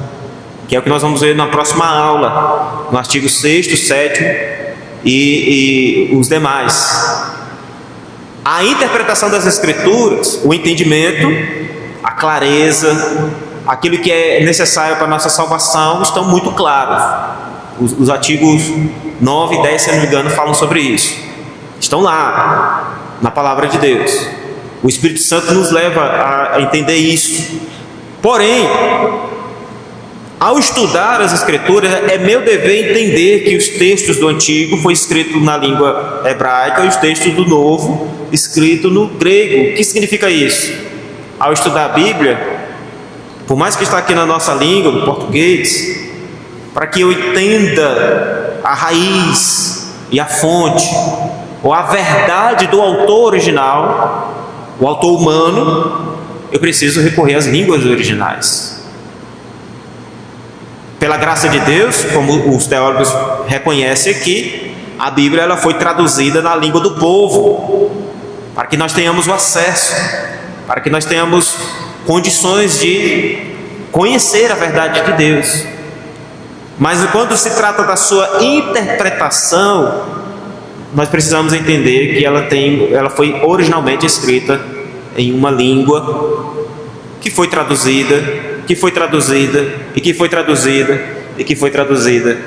Speaker 1: que é o que nós vamos ver na próxima aula, no artigo 6º, 7º e os demais. A interpretação das Escrituras, o entendimento, a clareza, aquilo que é necessário para a nossa salvação, estão muito claros. Os artigos 9 e 10, se não me engano, falam sobre isso. Estão lá, na palavra de Deus. O Espírito Santo nos leva a entender isso. Porém, ao estudar as Escrituras, é meu dever entender que os textos do Antigo foi escrito na língua hebraica e os textos do Novo escrito no grego. O que significa isso? Ao estudar a Bíblia, por mais que está aqui na nossa língua, no português, para que eu entenda a raiz e a fonte, ou a verdade do autor original, o autor humano, eu preciso recorrer às línguas originais. Pela graça de Deus, como os teólogos reconhecem aqui, a Bíblia ela foi traduzida na língua do povo, para que nós tenhamos o acesso, para que nós tenhamos condições de conhecer a verdade de Deus. Mas quando se trata da sua interpretação, nós precisamos entender que ela foi originalmente escrita em uma língua que foi traduzida, que foi traduzida, e que foi traduzida, e que foi traduzida,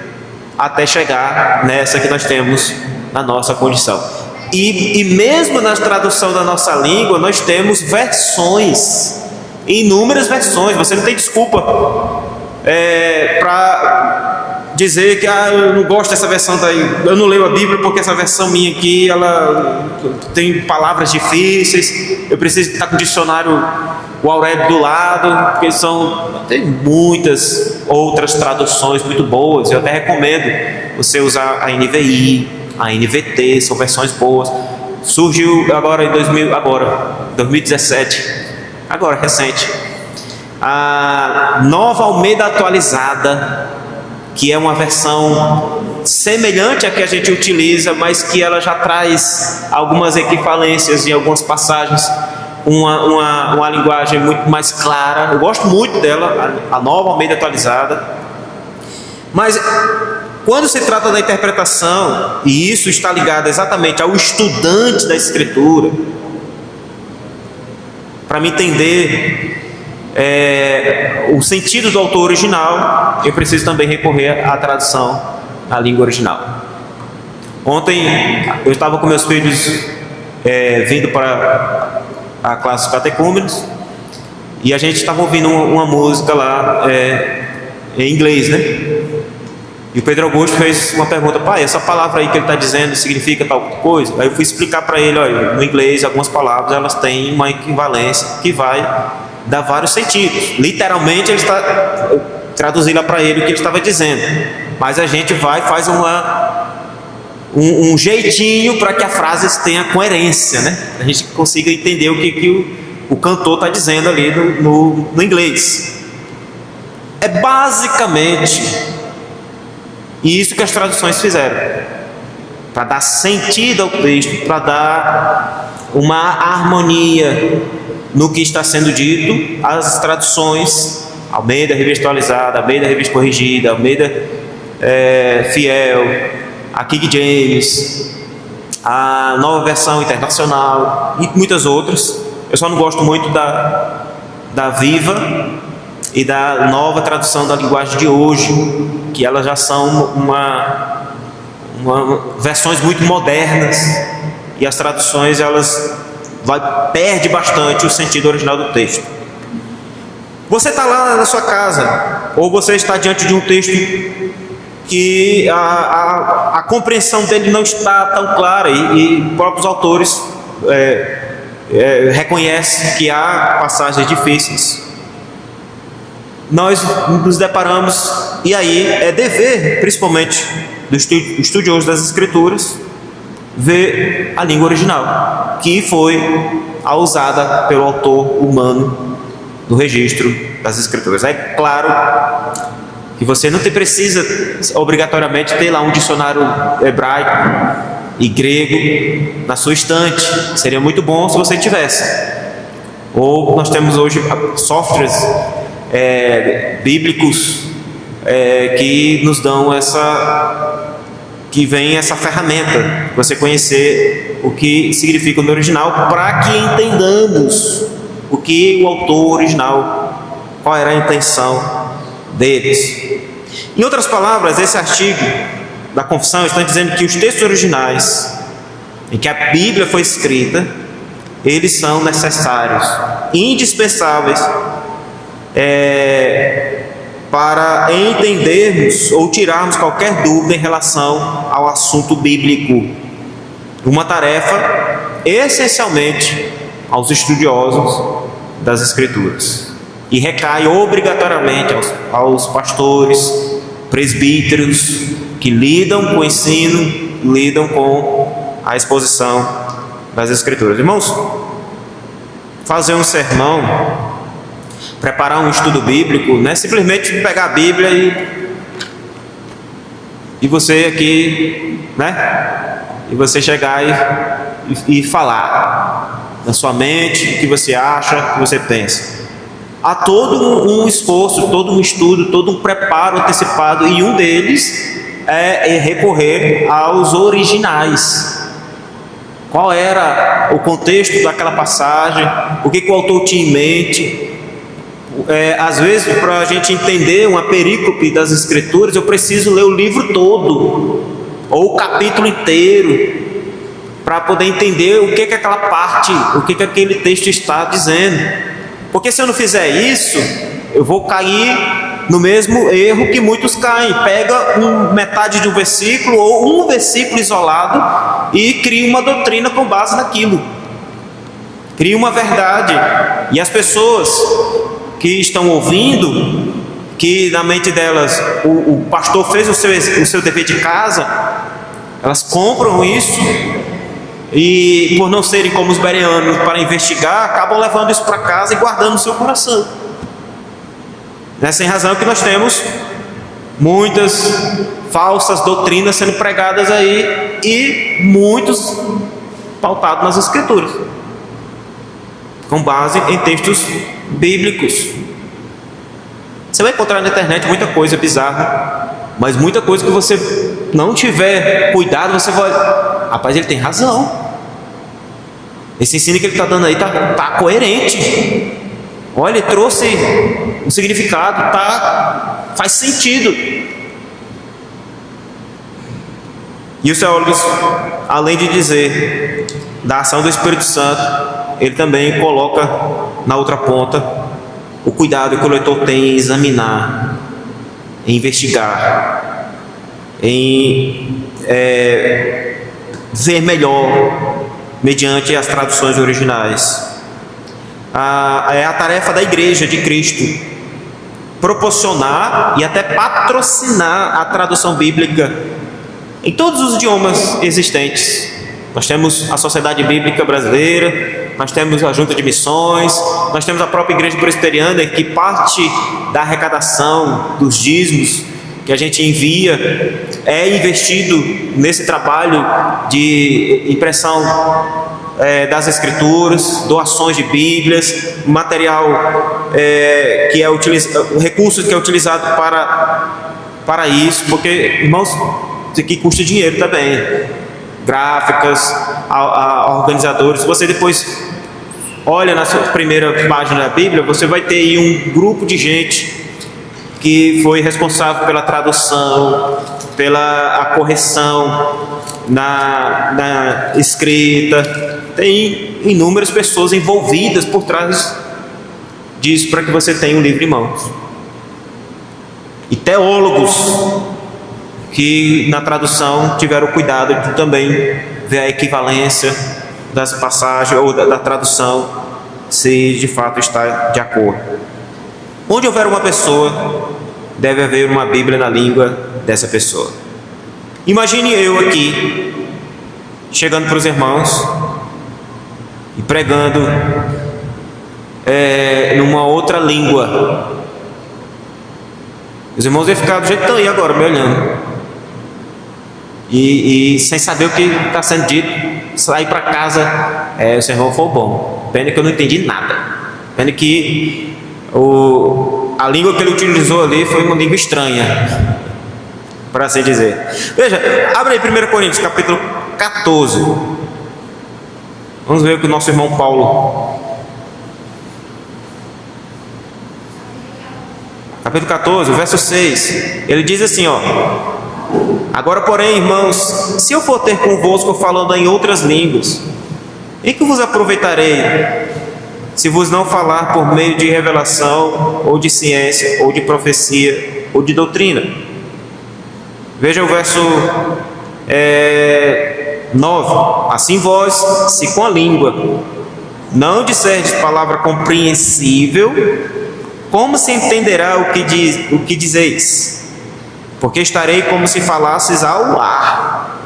Speaker 1: até chegar nessa que nós temos na nossa condição. E mesmo na tradução da nossa língua, nós temos versões, inúmeras versões. Você não tem desculpa para dizer que eu não gosto dessa versão daí, eu não leio a Bíblia porque essa versão minha aqui ela tem palavras difíceis, eu preciso estar com o dicionário, o Aurélio do lado, porque tem muitas outras traduções muito boas. Eu até recomendo você usar a NVI, a NVT, são versões boas. Surgiu agora em 2017, agora recente, a Nova Almeida Atualizada, que é uma versão semelhante à que a gente utiliza, mas que ela já traz algumas equivalências em algumas passagens, uma linguagem muito mais clara. Eu gosto muito dela, a Nova Almeida Atualizada. Mas quando se trata da interpretação, e isso está ligado exatamente ao estudante da Escritura, para me entender o sentido do autor original, eu preciso também recorrer à tradução na língua original. Ontem eu estava com meus filhos vindo para a classe de catecúmenos, e a gente estava ouvindo uma música lá em inglês, né? E o Pedro Augusto fez uma pergunta: pai, essa palavra aí que ele está dizendo significa tal coisa? Aí eu fui explicar para ele: olha, no inglês algumas palavras elas têm uma equivalência que vai dar vários sentidos. Literalmente ele está traduzindo para ele o que ele estava dizendo, mas a gente faz um jeitinho para que a frase tenha coerência, né? A gente consiga entender o que o cantor está dizendo ali no inglês. É basicamente isso que as traduções fizeram, para dar sentido ao texto, para dar uma harmonia no que está sendo dito. As traduções, Almeida Revista Atualizada, Almeida Revista Corrigida, Almeida Fiel, a King James, a Nova Versão Internacional e muitas outras. Eu só não gosto muito da Viva e da Nova Tradução da Linguagem de Hoje, que elas já são versões muito modernas, e as traduções elas perde bastante o sentido original do texto. Você está lá na sua casa, ou você está diante de um texto que a compreensão dele não está tão clara, e próprios autores reconhecem que há passagens difíceis. nós nos deparamos, e aí é dever, principalmente do estudioso das Escrituras, ver a língua original, que foi a usada pelo autor humano do registro das Escrituras. É claro que você não precisa obrigatoriamente ter lá um dicionário hebraico e grego na sua estante. Seria muito bom se você tivesse. Ou nós temos hoje softwares bíblicos que nos dão que vem essa ferramenta, você conhecer o que significa no original, para que entendamos o que o autor original, qual era a intenção deles. Em outras palavras, esse artigo da confissão está dizendo que os textos originais em que a Bíblia foi escrita, eles são necessários, indispensáveis para entendermos ou tirarmos qualquer dúvida em relação ao assunto bíblico. Uma tarefa essencialmente aos estudiosos das Escrituras, e recai obrigatoriamente aos pastores, presbíteros, que lidam com o ensino, lidam com a exposição das Escrituras. Irmãos, fazer um sermão, preparar um estudo bíblico, não é simplesmente pegar a Bíblia e você aqui, né? E você chegar e falar na sua mente o que você acha, o que você pensa. Há todo um esforço, todo um estudo, todo um preparo antecipado, e um deles é recorrer aos originais. Qual era o contexto daquela passagem, o que o autor tinha em mente. Às vezes, para a gente entender uma perícope das Escrituras, eu preciso ler o livro todo, ou o capítulo inteiro, para poder entender o que aquela parte, o que aquele texto está dizendo. Porque se eu não fizer isso, eu vou cair no mesmo erro que muitos caem. Pega metade de um versículo ou um versículo isolado e cria uma doutrina com base naquilo. Cria uma verdade. E as pessoas que estão ouvindo, que na mente delas o pastor fez o seu dever de casa, elas compram isso, e por não serem como os bereanos para investigar, acabam levando isso para casa e guardando no seu coração. É sem razão que nós temos muitas falsas doutrinas sendo pregadas aí, e muitos pautados nas Escrituras, com base em textos bíblicos. Você vai encontrar na internet muita coisa bizarra, mas muita coisa que você não tiver cuidado, você vai... Rapaz, ele tem razão. Esse ensino que ele está dando aí está coerente. Olha, ele trouxe um significado, faz sentido. E os teólogos, além de dizer da ação do Espírito Santo, ele também coloca na outra ponta o cuidado que o leitor tem em examinar, em investigar, em ver melhor mediante as traduções originais. É a tarefa da Igreja de Cristo proporcionar e até patrocinar a tradução bíblica em todos os idiomas existentes. Nós temos a Sociedade Bíblica Brasileira, nós temos a Junta de Missões, nós temos a própria Igreja Presbiteriana, que parte da arrecadação dos dízimos que a gente envia é investido nesse trabalho de impressão das Escrituras, doações de Bíblias, material que é utilizado, recursos que é utilizado para isso, porque, irmãos, isso aqui custa dinheiro também. Gráficas, a organizadores. Você depois olha na sua primeira página da Bíblia, você vai ter aí um grupo de gente que foi responsável pela tradução, pela correção na escrita. Tem inúmeras pessoas envolvidas por trás disso, para que você tenha um livro em mãos. E teólogos que na tradução tiveram cuidado de também ver a equivalência das passagens ou da tradução, se de fato está de acordo. Onde houver uma pessoa, deve haver uma Bíblia na língua dessa pessoa. Imagine eu aqui, chegando para os irmãos e pregando numa outra língua. Os irmãos iam ficar do jeito que estão aí agora, me olhando. E sem saber o que está sendo dito, sair para casa, o sermão foi bom. Pena que eu não entendi nada. Pena que a língua que ele utilizou ali foi uma língua estranha, para assim dizer. Veja, abre aí 1 Coríntios capítulo 14. Vamos ver o que o nosso irmão Paulo, capítulo 14, verso 6, ele diz assim, ó: agora porém, irmãos, se eu for ter convosco falando em outras línguas, em que vos aproveitarei, se vos não falar por meio de revelação, ou de ciência, ou de profecia, ou de doutrina? Veja o verso 9: assim vós, se com a língua não disserdes palavra compreensível, como se entenderá o que dizeis? Porque estarei como se falasses ao ar.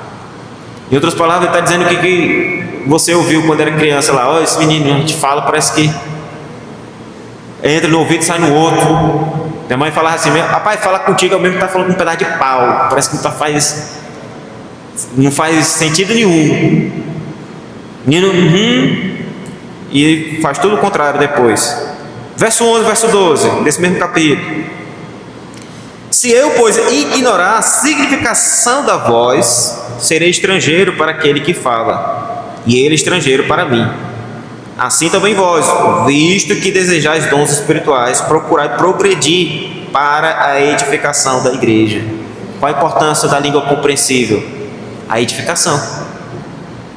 Speaker 1: Em outras palavras, ele está dizendo que você ouviu quando era criança lá: ó, esse menino, a gente fala, parece que entra no ouvido e sai no outro. Minha mãe falava assim: rapaz, fala contigo, é o mesmo que está falando com um pedaço de pau, parece que não faz sentido nenhum. Menino, e faz tudo o contrário depois. Verso 11, verso 12, desse mesmo capítulo: se eu, pois, ignorar a significação da voz, serei estrangeiro para aquele que fala, e ele estrangeiro para mim. Assim também vós, visto que desejais dons espirituais, procurai progredir para a edificação da igreja. Qual a importância da língua compreensível? A edificação.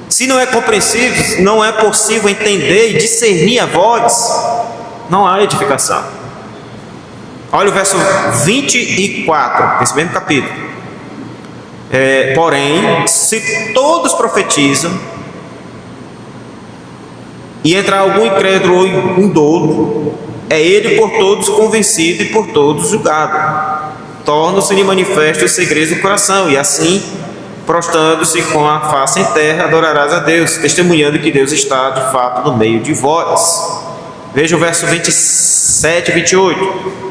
Speaker 1: Se não é compreensível, não é possível entender e discernir a voz, não há edificação. Olha o verso 24, desse mesmo capítulo: porém, se todos profetizam, e entrar algum incrédulo ou indolo, é ele por todos convencido e por todos julgado. Tornam-se-lhe manifestos os segredos do coração, e assim, prostrando-se com a face em terra, adorarás a Deus, testemunhando que Deus está de fato no meio de vós. Veja o verso 27 e 28.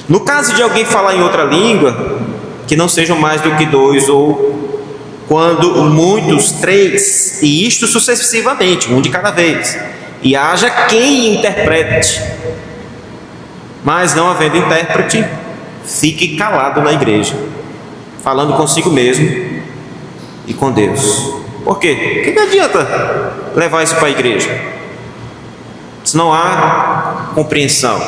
Speaker 1: No caso de alguém falar em outra língua, que não sejam mais do que 2, ou quando muitos, 3, e isto sucessivamente, um de cada vez, e haja quem interprete. Mas não havendo intérprete, fique calado na igreja, falando consigo mesmo e com Deus. Por quê? O que adianta levar isso para a igreja se não há compreensão,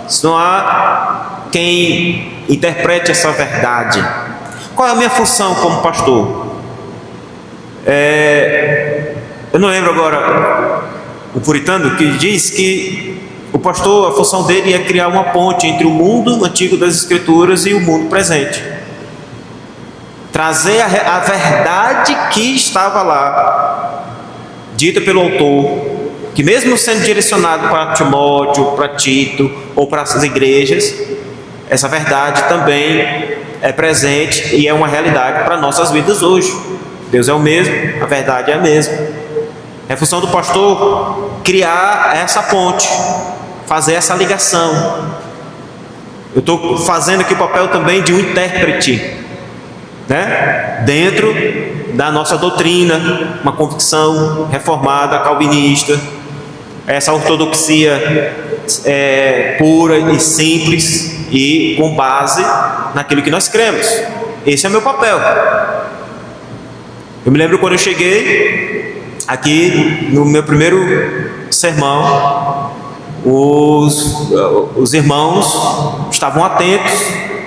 Speaker 1: se não há quem interprete essa verdade? Qual é a minha função como pastor? Eu não lembro agora o puritano que diz que o pastor, a função dele é criar uma ponte entre o mundo antigo das escrituras e o mundo presente, trazer a verdade que estava lá, dita pelo autor, que mesmo sendo direcionado para Timóteo, para Tito ou para as igrejas, essa verdade também é presente e é uma realidade para nossas vidas hoje. Deus é o mesmo, a verdade é a mesma. É função do pastor criar essa ponte, fazer essa ligação. Eu estou fazendo aqui o papel também de um intérprete, né? Dentro da nossa doutrina, uma convicção reformada, calvinista, essa ortodoxia pura e simples e com base naquilo que nós cremos. Esse é o meu papel. Eu me lembro quando eu cheguei aqui no meu primeiro sermão, os irmãos estavam atentos,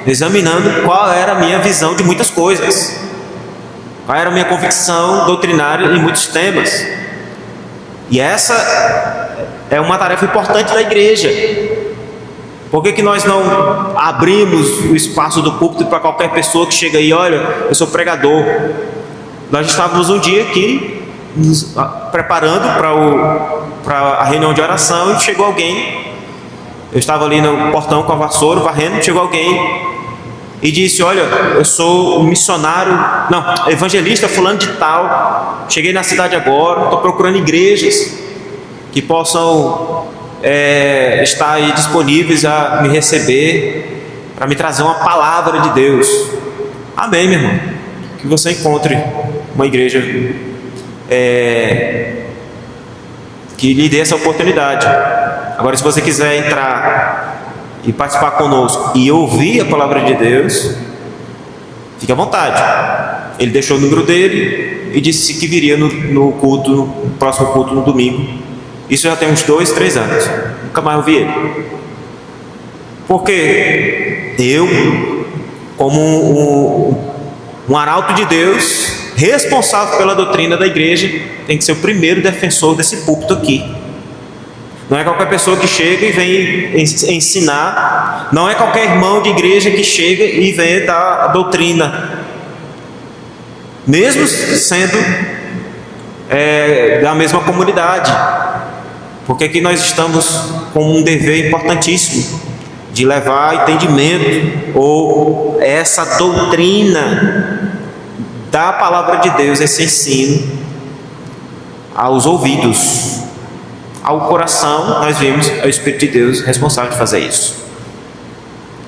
Speaker 1: examinando qual era a minha visão de muitas coisas, qual era a minha convicção doutrinária em muitos temas. E essa é uma tarefa importante da igreja. Por que nós não abrimos o espaço do púlpito para qualquer pessoa que chega aí: olha, eu sou pregador? Nós estávamos um dia aqui nos preparando para a reunião de oração, e chegou alguém Eu estava ali no portão com a vassoura, varrendo, chegou alguém e disse: olha, eu sou missionário, não, evangelista fulano de tal, cheguei na cidade agora, estou procurando igrejas que possam estar aí disponíveis a me receber, para me trazer uma palavra de Deus. Amém, meu irmão. Que você encontre uma igreja que lhe dê essa oportunidade. Agora, se você quiser entrar e participar conosco e ouvir a palavra de Deus, fique à vontade. Ele deixou o número dele e disse que viria no próximo culto no domingo. Isso já tem uns 2, 3 anos. Nunca mais ouvi ele. Porque eu, como um arauto de Deus, responsável pela doutrina da igreja, tem que ser o primeiro defensor desse púlpito aqui. Não é qualquer pessoa que chega e vem ensinar, não é qualquer irmão de igreja que chega e vem dar a doutrina, mesmo sendo da mesma comunidade, porque aqui nós estamos com um dever importantíssimo de levar entendimento ou essa doutrina da palavra de Deus, esse ensino aos ouvidos, ao coração. Nós vimos é o Espírito de Deus responsável de fazer isso.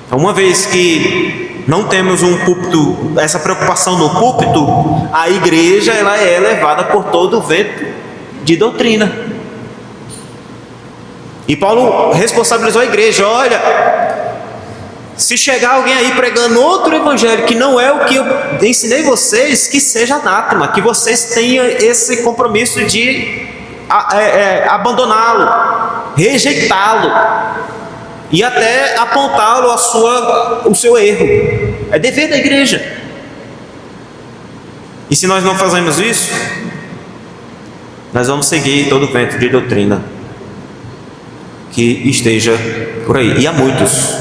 Speaker 1: Então, uma vez que não temos um púlpito, essa preocupação no púlpito, a igreja ela é levada por todo o vento de doutrina. E Paulo responsabilizou a igreja: olha, se chegar alguém aí pregando outro evangelho que não é o que eu ensinei vocês, que seja anátema, que vocês tenham esse compromisso de abandoná-lo, rejeitá-lo e até apontá-lo o seu erro. É dever da igreja. E se nós não fazemos isso, nós vamos seguir todo o vento de doutrina que esteja por aí, e há muitos.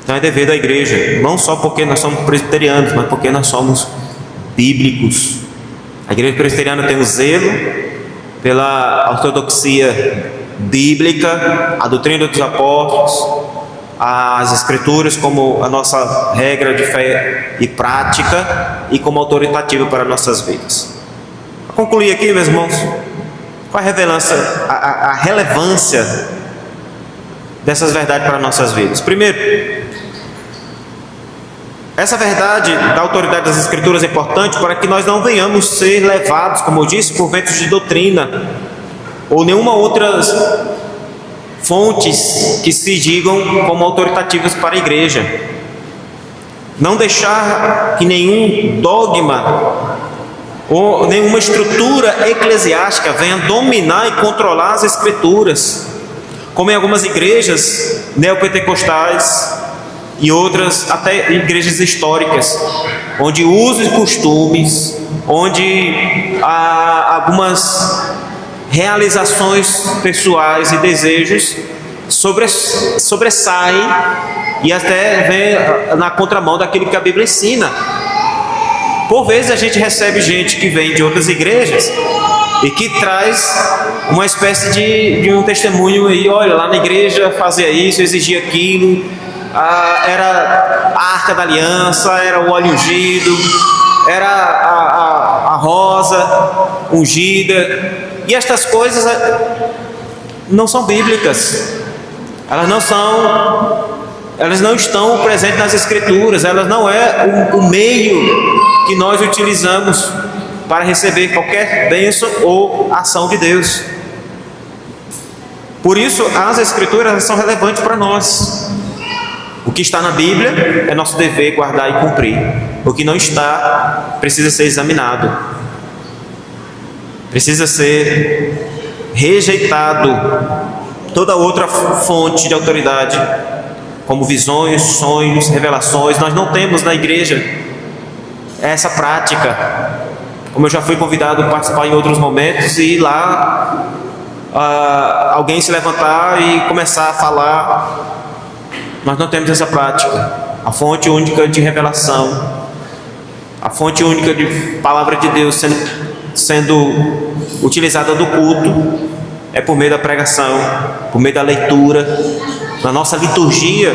Speaker 1: Então é dever da igreja, não só porque nós somos presbiterianos, mas porque nós somos bíblicos. A igreja presbiteriana tem o zelo pela ortodoxia bíblica, a doutrina dos apóstolos, as escrituras como a nossa regra de fé e prática e como autoritativa para nossas vidas. Para concluir aqui, meus irmãos, qual a relevância dessas verdades para nossas vidas? Primeiro, essa verdade da autoridade das Escrituras é importante para que nós não venhamos ser levados, como eu disse, por ventos de doutrina ou nenhuma outras fontes que se digam como autoritativas para a igreja. Não deixar que nenhum dogma ou nenhuma estrutura eclesiástica venha dominar e controlar as Escrituras, como em algumas igrejas neopentecostais e outras até igrejas históricas, onde usos e costumes, onde algumas realizações pessoais e desejos sobressaem e até vem na contramão daquilo que a Bíblia ensina. Por vezes a gente recebe gente que vem de outras igrejas e que traz uma espécie de um testemunho aí: olha, lá na igreja fazia isso, exigia aquilo, era a arca da aliança, era o óleo ungido, era a rosa ungida, e estas coisas não são bíblicas, elas não estão presentes nas Escrituras, elas não é o meio que nós utilizamos para receber qualquer bênção ou ação de Deus. Por isso, as Escrituras são relevantes para nós. O que está na Bíblia é nosso dever guardar e cumprir. O que não está precisa ser examinado, precisa ser rejeitado. Toda outra fonte de autoridade, como visões, sonhos, revelações, nós não temos na igreja essa prática. Como eu já fui convidado a participar em outros momentos e lá alguém se levantar e começar a falar, nós não temos essa prática. A fonte única de revelação, a fonte única de palavra de Deus sendo utilizada do culto é por meio da pregação, por meio da leitura. Na nossa liturgia,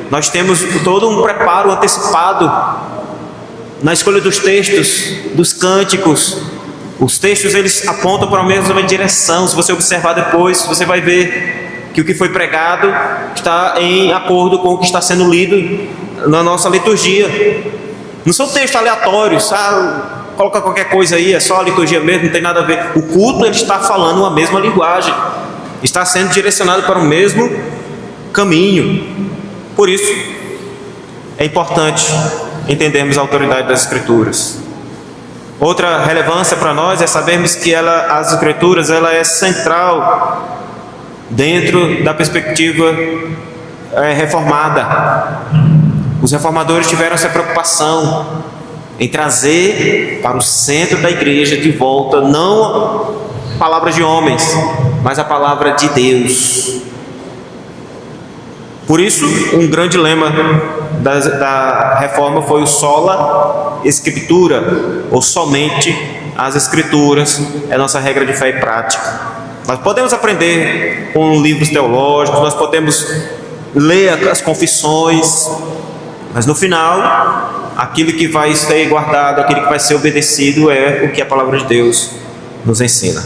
Speaker 1: nós temos todo um preparo antecipado na escolha dos textos, dos cânticos. Os textos, eles apontam para a mesma direção. Se você observar depois, você vai ver que o que foi pregado está em acordo com o que está sendo lido na nossa liturgia. Não são textos aleatórios, coloca qualquer coisa aí, é só a liturgia mesmo, não tem nada a ver. O culto, ele está falando a mesma linguagem, está sendo direcionado para o mesmo caminho. Por isso, é importante entendermos a autoridade das Escrituras. Outra relevância para nós é sabermos que as Escrituras, ela é central dentro da perspectiva reformada. Os reformadores tiveram essa preocupação em trazer para o centro da igreja de volta não palavras de homens, mas a palavra de Deus. Por isso, um grande lema da reforma foi o sola scriptura, ou somente as Escrituras, é a nossa regra de fé e prática. Nós podemos aprender com livros teológicos, nós podemos ler as confissões, mas no final, aquilo que vai ser guardado, aquilo que vai ser obedecido é o que a palavra de Deus nos ensina.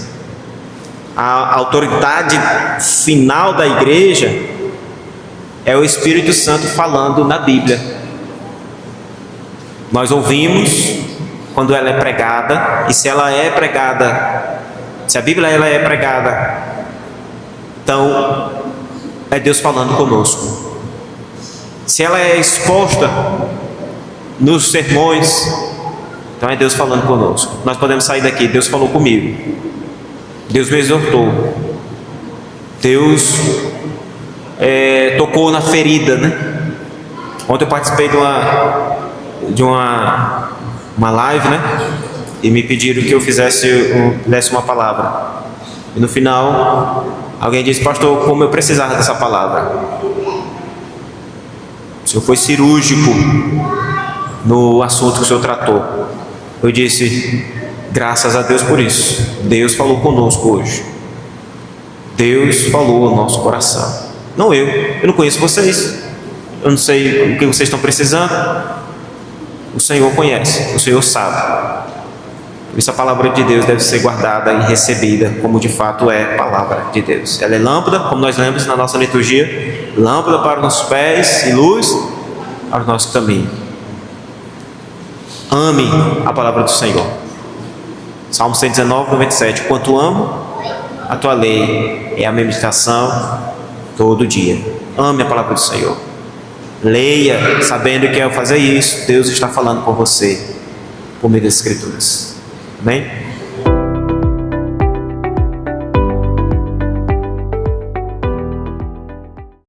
Speaker 1: A autoridade final da igreja é o Espírito Santo falando na Bíblia. Nós ouvimos quando ela é pregada, e se ela é pregada, se a Bíblia ela é pregada, então é Deus falando conosco. Se ela é exposta nos sermões, então é Deus falando conosco. Nós podemos sair daqui, Deus falou comigo, Deus me exortou, Deus tocou na ferida, né? Ontem eu participei de uma live, né? E me pediram que eu desse uma palavra. E no final, alguém disse: pastor, como eu precisava dessa palavra. O senhor foi cirúrgico no assunto que o senhor tratou. Eu disse: graças a Deus por isso. Deus falou conosco hoje. Deus falou ao nosso coração. Não eu não conheço vocês. Eu não sei o que vocês estão precisando. O Senhor conhece, o Senhor sabe. Por isso a palavra de Deus deve ser guardada e recebida como de fato é a palavra de Deus. Ela é lâmpada, como nós lemos na nossa liturgia, lâmpada para os nossos pés e luz para o nosso caminho. Ame a palavra do Senhor. Salmo 119, 97. Quanto amo a tua lei, é a minha meditação todo dia. Ame a palavra do Senhor. Leia, sabendo que ao fazer isso, Deus está falando com você por meio das Escrituras. Amém?